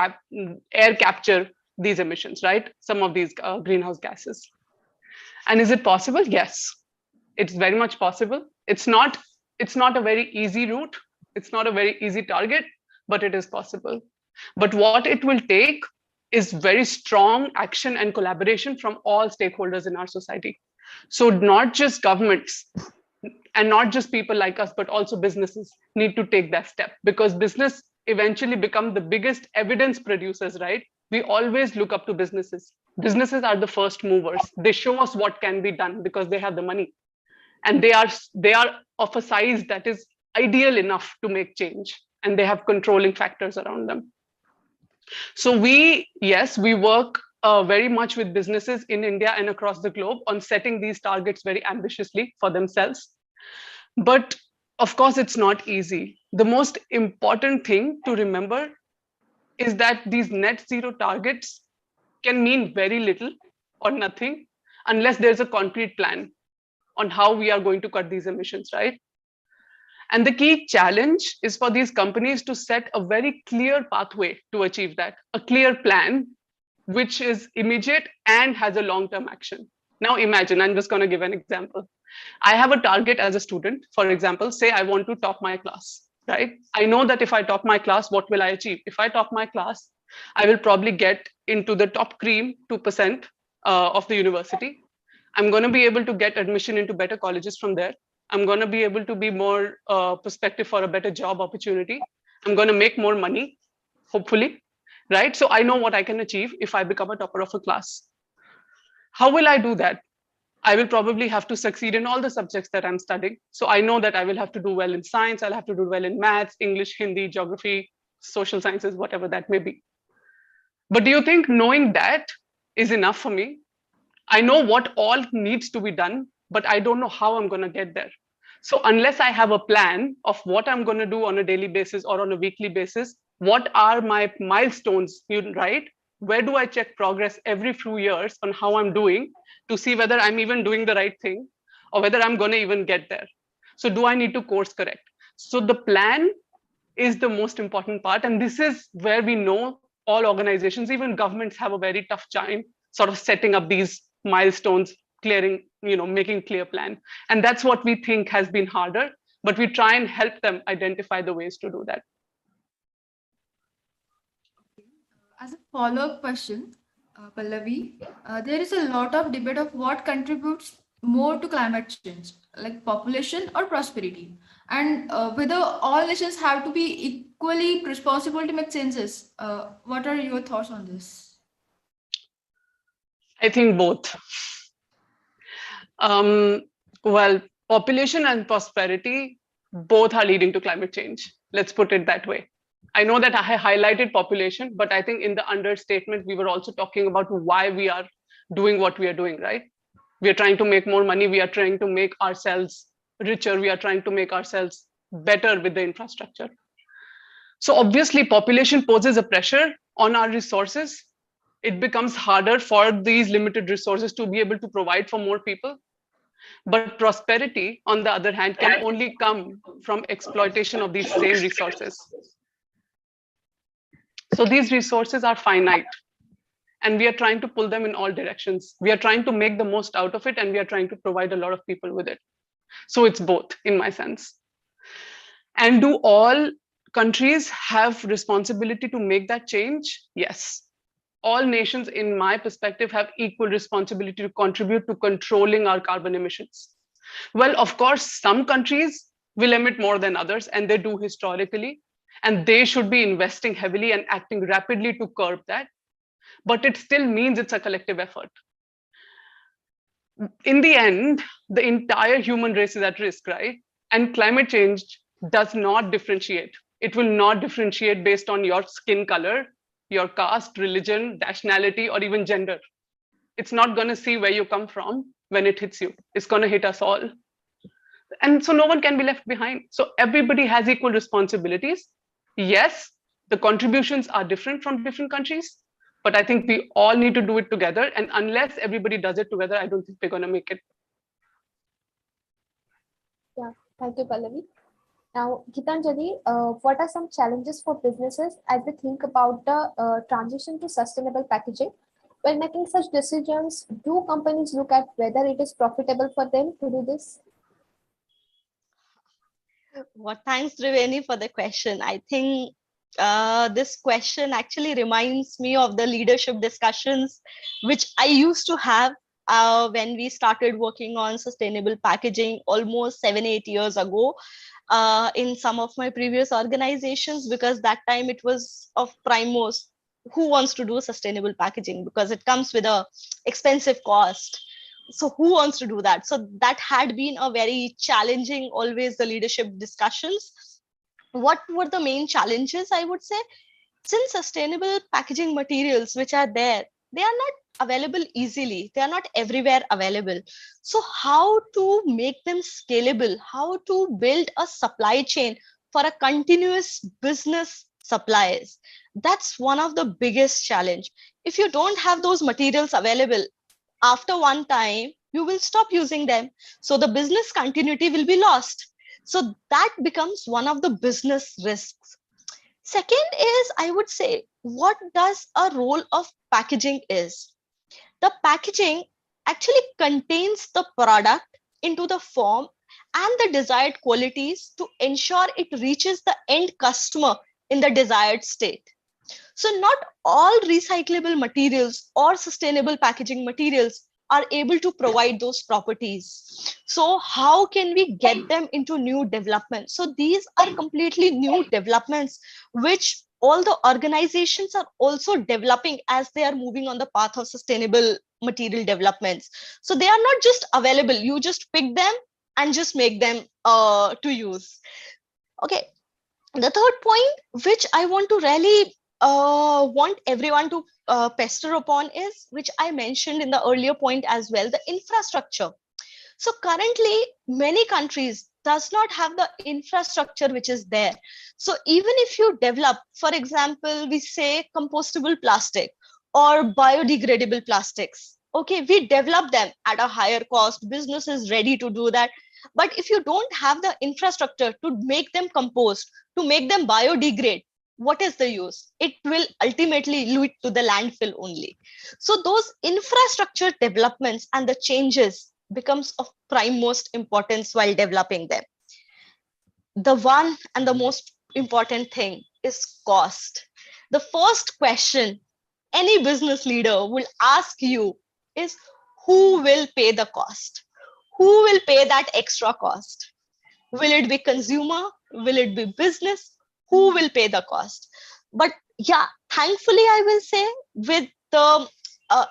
air capture these emissions, right? Some of these greenhouse gases. And is it possible? Yes, it's very much possible. It's not a very easy route. It's not a very easy target, but it is possible. But what it will take is very strong action and collaboration from all stakeholders in our society. So not just governments and not just people like us, but also businesses need to take that step, because business eventually become the biggest evidence producers, right? We always look up to businesses. Businesses are the first movers. They show us what can be done because they have the money. And they are of a size that is ideal enough to make change. And they have controlling factors around them. So we work very much with businesses in India and across the globe on setting these targets very ambitiously for themselves. But of course, it's not easy. The most important thing to remember is that these net zero targets can mean very little or nothing unless there's a concrete plan on how we are going to cut these emissions, right? And the key challenge is for these companies to set a very clear pathway to achieve that, a clear plan, which is immediate and has a long-term action. Now imagine, I'm just going to give an example. I have a target as a student, for example, say I want to top my class, right? I know that if I top my class, what will I achieve? If I top my class, I will probably get into the top cream 2% of the university. I'm going to be able to get admission into better colleges from there. I'm going to be able to be more prospective for a better job opportunity. I'm going to make more money, hopefully, right? So I know what I can achieve if I become a topper of a class. How will I do that? I will probably have to succeed in all the subjects that I'm studying. So I know that I will have to do well in science. I'll have to do well in maths, English, Hindi, geography, social sciences, whatever that may be. But do you think knowing that is enough for me? I know what all needs to be done, but I don't know how I'm going to get there. So unless I have a plan of what I'm going to do on a daily basis or on a weekly basis, what are my milestones, right? Where do I check progress every few years on how I'm doing to see whether I'm even doing the right thing or whether I'm going to even get there? So do I need to course correct? So the plan is the most important part. And this is where we know all organizations, even governments, have a very tough time sort of setting up these milestones, clearing, making clear plan. And that's what we think has been harder, but we try and help them identify the ways to do that. As a follow-up question, Pallavi, there is a lot of debate of what contributes more to climate change, like population or prosperity, and whether all nations have to be equally responsible to make changes. What are your thoughts on this? I think both. Well, population and prosperity both are leading to climate change. Let's put it that way. I know that I highlighted population, but I think in the understatement, we were also talking about why we are doing what we are doing, right? We are trying to make more money. We are trying to make ourselves richer. We are trying to make ourselves better with the infrastructure. So obviously, population poses a pressure on our resources. It becomes harder for these limited resources to be able to provide for more people. But prosperity, on the other hand, can only come from exploitation of these same resources. So these resources are finite, and we are trying to pull them in all directions. We are trying to make the most out of it, and we are trying to provide a lot of people with it. So it's both, in my sense. And do all countries have responsibility to make that change? Yes. All nations, in my perspective, have equal responsibility to contribute to controlling our carbon emissions. Well, of course, some countries will emit more than others, and they do historically, and they should be investing heavily and acting rapidly to curb that. But it still means it's a collective effort. In the end, the entire human race is at risk, right? And climate change does not differentiate. It will not differentiate based on your skin color, your caste, religion, nationality, or even gender. It's not going to see where you come from when it hits you. It's going to hit us all. And so no one can be left behind. So everybody has equal responsibilities. Yes, the contributions are different from different countries, but I think we all need to do it together. And unless everybody does it together, I don't think we're going to make it. Yeah, thank you, Pallavi. Now, Gitanjali, what are some challenges for businesses as they think about the transition to sustainable packaging? When making such decisions, do companies look at whether it is profitable for them to do this? Well, thanks, Triveni, for the question. I think this question actually reminds me of the leadership discussions which I used to have when we started working on sustainable packaging almost 7-8 years ago in some of my previous organizations, because that time it was of primemost who wants to do sustainable packaging, because it comes with a expensive cost. So who wants to do that? So that had been a very challenging, always the leadership discussions. What were the main challenges, I would say? Since sustainable packaging materials which are there, they are not available easily. They are not everywhere available. So how to make them scalable? How to build a supply chain for a continuous business supplies? That's one of the biggest challenge. If you don't have those materials available, after one time, you will stop using them. So the business continuity will be lost. So that becomes one of the business risks. Second is, I would say, what does a role of packaging is? The packaging actually contains the product into the form and the desired qualities to ensure it reaches the end customer in the desired state. So not all recyclable materials or sustainable packaging materials are able to provide those properties. So how can we get them into new developments? So these are completely new developments, which all the organizations are also developing as they are moving on the path of sustainable material developments. So they are not just available. You just pick them and just make them to use. Okay. The third point, which I want to really want everyone to pester upon is, which I mentioned in the earlier point as well, the infrastructure. So currently, many countries does not have the infrastructure which is there. So even if you develop, for example, we say compostable plastic or biodegradable plastics, okay, we develop them at a higher cost. Business is ready to do that. But if you don't have the infrastructure to make them compost, to make them biodegrade, what is the use? It will ultimately lead to the landfill only. So those infrastructure developments and the changes becomes of prime most importance while developing them. The one and the most important thing is cost. The first question any business leader will ask you is, who will pay the cost? Who will pay that extra cost? Will it be consumer? Will it be business? Who will pay the cost? But yeah, thankfully, I will say, with the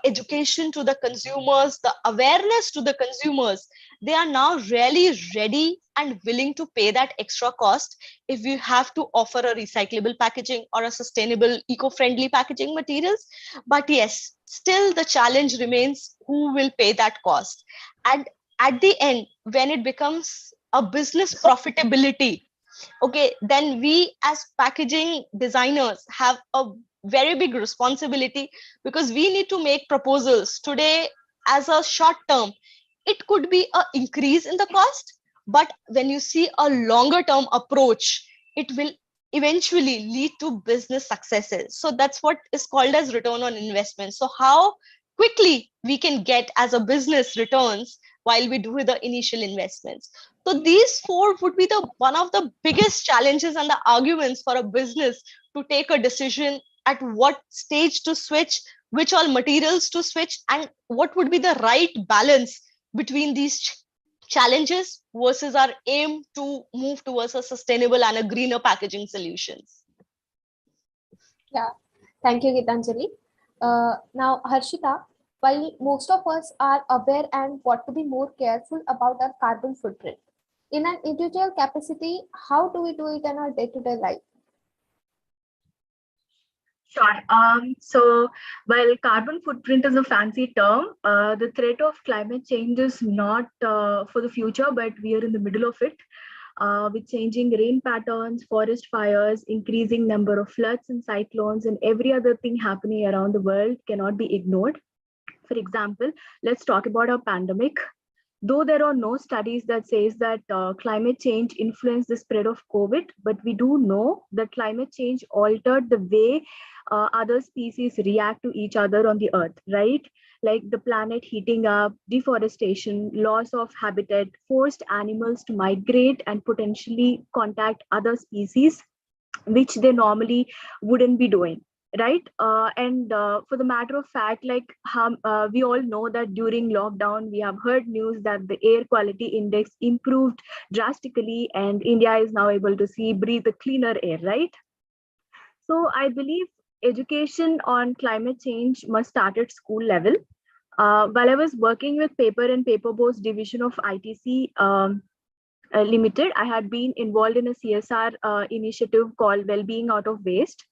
education to the consumers, the awareness to the consumers, they are now really ready and willing to pay that extra cost if we have to offer a recyclable packaging or a sustainable, eco-friendly packaging materials. But yes, still the challenge remains, who will pay that cost? And at the end, when it becomes a business profitability, okay, then we as packaging designers have a very big responsibility, because we need to make proposals today. As a short term, it could be an increase in the cost, but when you see a longer term approach, it will eventually lead to business successes. So that's what is called as return on investment. So how quickly we can get as a business returns while we do the initial investments. So these four would be the one of the biggest challenges and the arguments for a business to take a decision at what stage to switch, which all materials to switch, and what would be the right balance between these challenges versus our aim to move towards a sustainable and a greener packaging solutions. Yeah, thank you, Gitanjali. Now, Harshita, while most of us are aware and want to be more careful about our carbon footprint, in an individual capacity, how do we do it in our day-to-day life? Sure. So while carbon footprint is a fancy term, the threat of climate change is not for the future, but we are in the middle of it. With changing rain patterns, forest fires, increasing number of floods and cyclones, and every other thing happening around the world cannot be ignored. For example, let's talk about our pandemic. Though there are no studies that says that climate change influenced the spread of COVID, but we do know that climate change altered the way other species react to each other on the earth, right? Like the planet heating up, deforestation, loss of habitat, forced animals to migrate and potentially contact other species, which they normally wouldn't be doing. Right. And for the matter of fact, like we all know that during lockdown, we have heard news that the air quality index improved drastically and India is now able to breathe a cleaner air, right? So I believe education on climate change must start at school level. While I was working with paper and paperboards division of ITC Limited, I had been involved in a CSR initiative called Wellbeing Out of Waste.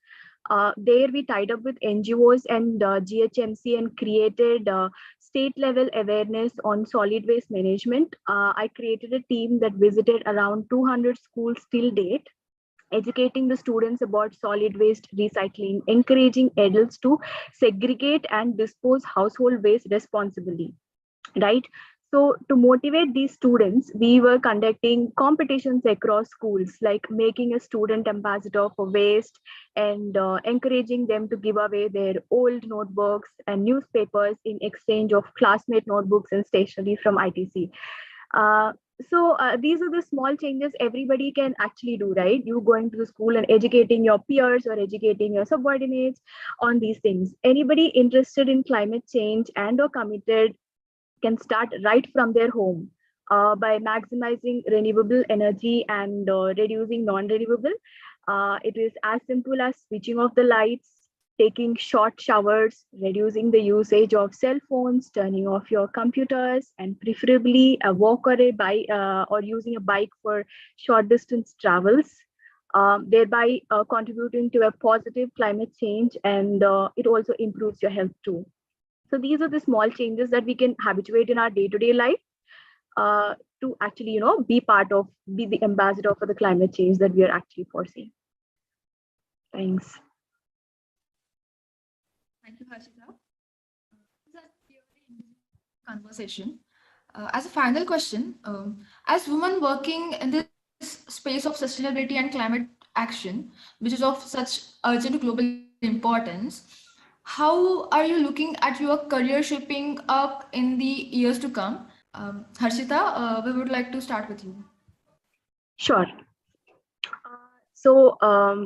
There we tied up with NGOs and GHMC and created state level awareness on solid waste management. I created a team that visited around 200 schools till date, educating the students about solid waste recycling, encouraging adults to segregate and dispose household waste responsibly, right? So to motivate these students, we were conducting competitions across schools, like making a student ambassador for waste and encouraging them to give away their old notebooks and newspapers in exchange of classmate notebooks and stationery from ITC. So these are the small changes everybody can actually do, right? You going to the school and educating your peers or educating your subordinates on these things. Anybody interested in climate change and or committed can start right from their home by maximizing renewable energy and reducing non-renewable. It is as simple as switching off the lights, taking short showers, reducing the usage of cell phones, turning off your computers, and preferably a walk or a bike or using a bike for short distance travels. thereby contributing to a positive climate change, and it also improves your health too. So these are the small changes that we can habituate in our day-to-day life to actually, be the ambassador for the climate change that we are actually foreseeing. Thanks. Thank you, Harshitha. Conversation. As a final question, as women working in this space of sustainability and climate action, which is of such urgent global importance, how are you looking at your career shaping up in the years to come? Harshitha, we would like to start with you. Sure. So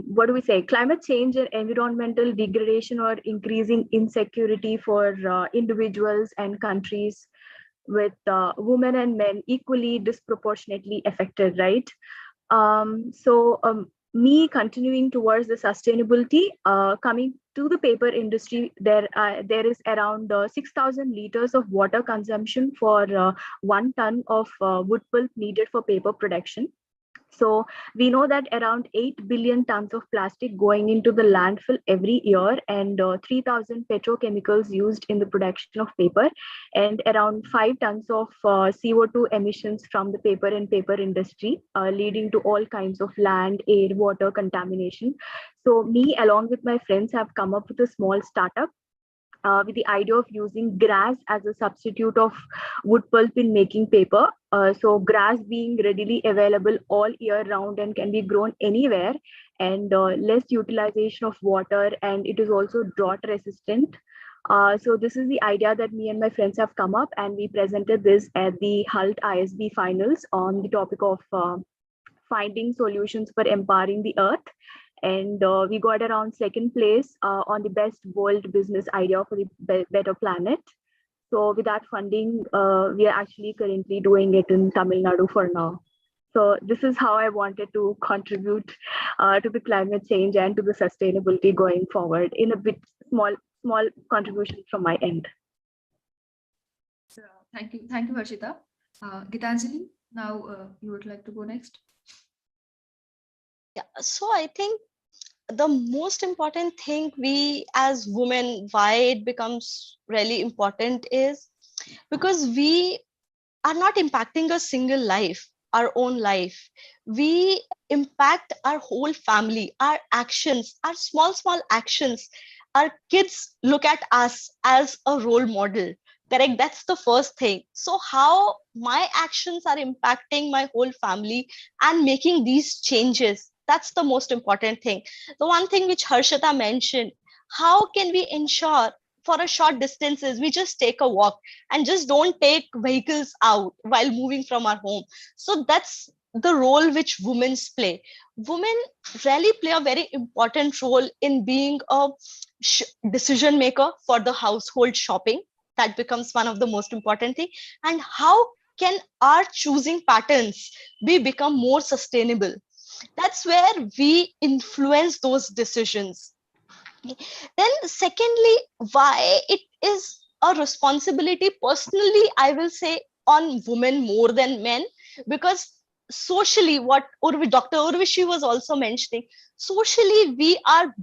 what do we say? Climate change and environmental degradation or increasing insecurity for individuals and countries, with women and men equally disproportionately affected, right? Me continuing towards the sustainability, coming to the paper industry, there is around 6,000 liters of water consumption for 1 ton of wood pulp needed for paper production. So we know that around 8 billion tons of plastic going into the landfill every year, and 3,000 petrochemicals used in the production of paper, and around 5 tons of CO2 emissions from the paper and paper industry, leading to all kinds of land, air, water contamination. So me, along with my friends, have come up with a small startup with the idea of using grass as a substitute of wood pulp in making paper. So grass being readily available all year round and can be grown anywhere, and less utilization of water, and it is also drought resistant. So this is the idea that me and my friends have come up, and we presented this at the HULT ISB finals on the topic of finding solutions for empowering the earth. And we got around 2nd place on the best world business idea for the better planet. So with that funding, we are actually currently doing it in Tamil Nadu for now. So this is how I wanted to contribute to the climate change and to the sustainability going forward, in a bit small contribution from my end. Thank you, Harshitha. Gitanjali, now you would like to go next. Yeah, so I think the most important thing we as women, why it becomes really important, is because we are not impacting a single life, our own life. We impact our whole family, our actions, our small actions. Our kids look at us as a role model, correct? That's the first thing. So how my actions are impacting my whole family and making these changes, that's the most important thing. The one thing which Harshita mentioned, how can we ensure for a short distances, we just take a walk and just don't take vehicles out while moving from our home. So that's the role which women play. Women really play a very important role in being a decision maker for the household shopping. That becomes one of the most important thing. And how can our choosing patterns become more sustainable? That's where we influence those decisions. Then secondly, why it is a responsibility, personally, I will say, on women more than men, because socially, what Dr. Urvashi was also mentioning, socially we are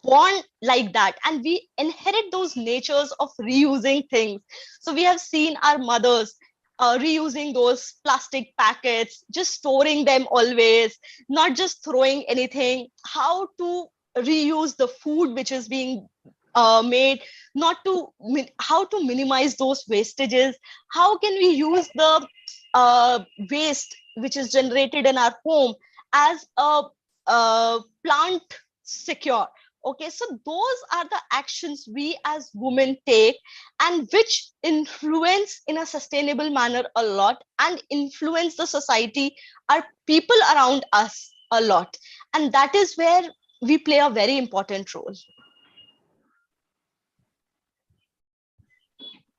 born like that, and we inherit those natures of reusing things. So we have seen our mothers reusing those plastic packets, just storing them always, not just throwing anything, how to reuse the food which is being made, how to minimize those wastages, how can we use the waste which is generated in our home as a plant secure. Okay, so those are the actions we as women take, and which influence in a sustainable manner a lot, and influence the society, our people around us a lot. And that is where we play a very important role.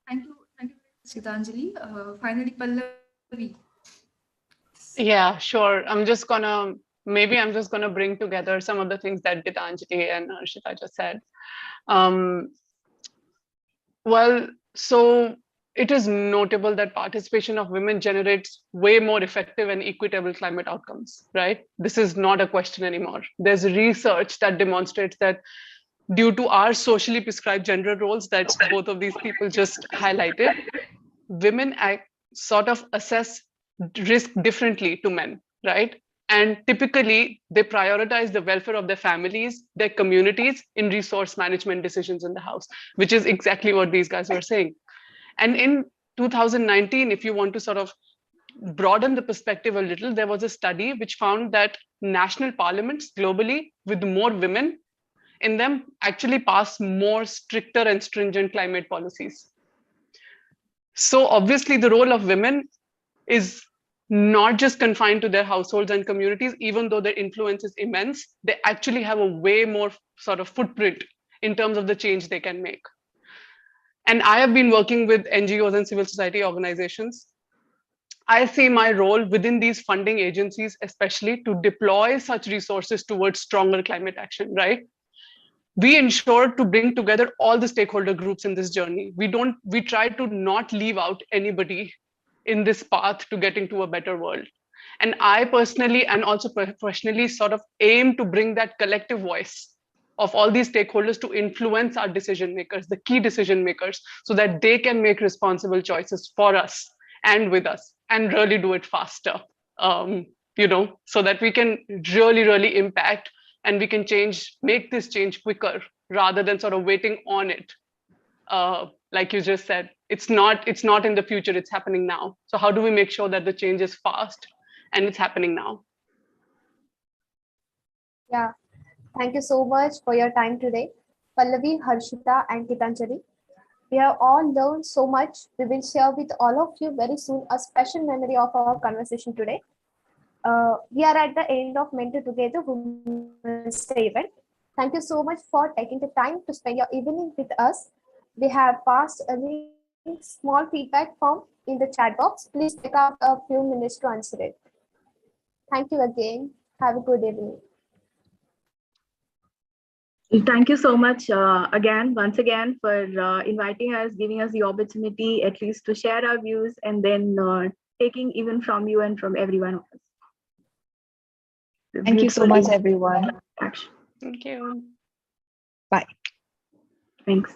Thank you, Gitanjali. Finally, Pallavi. Yeah, sure. I'm just gonna bring together some of the things that Gitanjali and Harshita just said. Well, so it is notable that participation of women generates way more effective and equitable climate outcomes, right? This is not a question anymore. There's research that demonstrates that due to our socially prescribed gender roles that both of these people just highlighted, women sort of assess risk differently to men, right? And typically, they prioritize the welfare of their families, their communities in resource management decisions in the house, which is exactly what these guys were saying. And in 2019, if you want to sort of broaden the perspective a little, there was a study which found that national parliaments globally with more women in them actually pass more stricter and stringent climate policies. So obviously the role of women is not just confined to their households and communities, even though their influence is immense, they actually have a way more sort of footprint in terms of the change they can make. And I have been working with NGOs and civil society organizations. I see my role within these funding agencies, especially to deploy such resources towards stronger climate action, right? We ensure to bring together all the stakeholder groups in this journey. We try to not leave out anybody in this path to getting to a better world. And I personally and also professionally sort of aim to bring that collective voice of all these stakeholders to influence our decision makers, the key decision makers, so that they can make responsible choices for us and with us and really do it faster, so that we can really, really impact and we can make this change quicker rather than sort of waiting on it. Like you just said, it's not in the future, it's happening now. So how do we make sure that the change is fast and it's happening now? Yeah, thank you so much for your time today. Pallavi, Harshitha, and Gitanjali. We have all learned so much. We will share with all of you very soon a special memory of our conversation today. We are at the end of Mentor Together Women's Day event. Thank you so much for taking the time to spend your evening with us. We have passed a small feedback form in the chat box. Please take out a few minutes to answer it. Thank you again. Have a good evening. Thank you so much once again for inviting us, giving us the opportunity at least to share our views and then taking even from you and from everyone else. Thank you so much, everyone. Thank you. Bye. Thanks.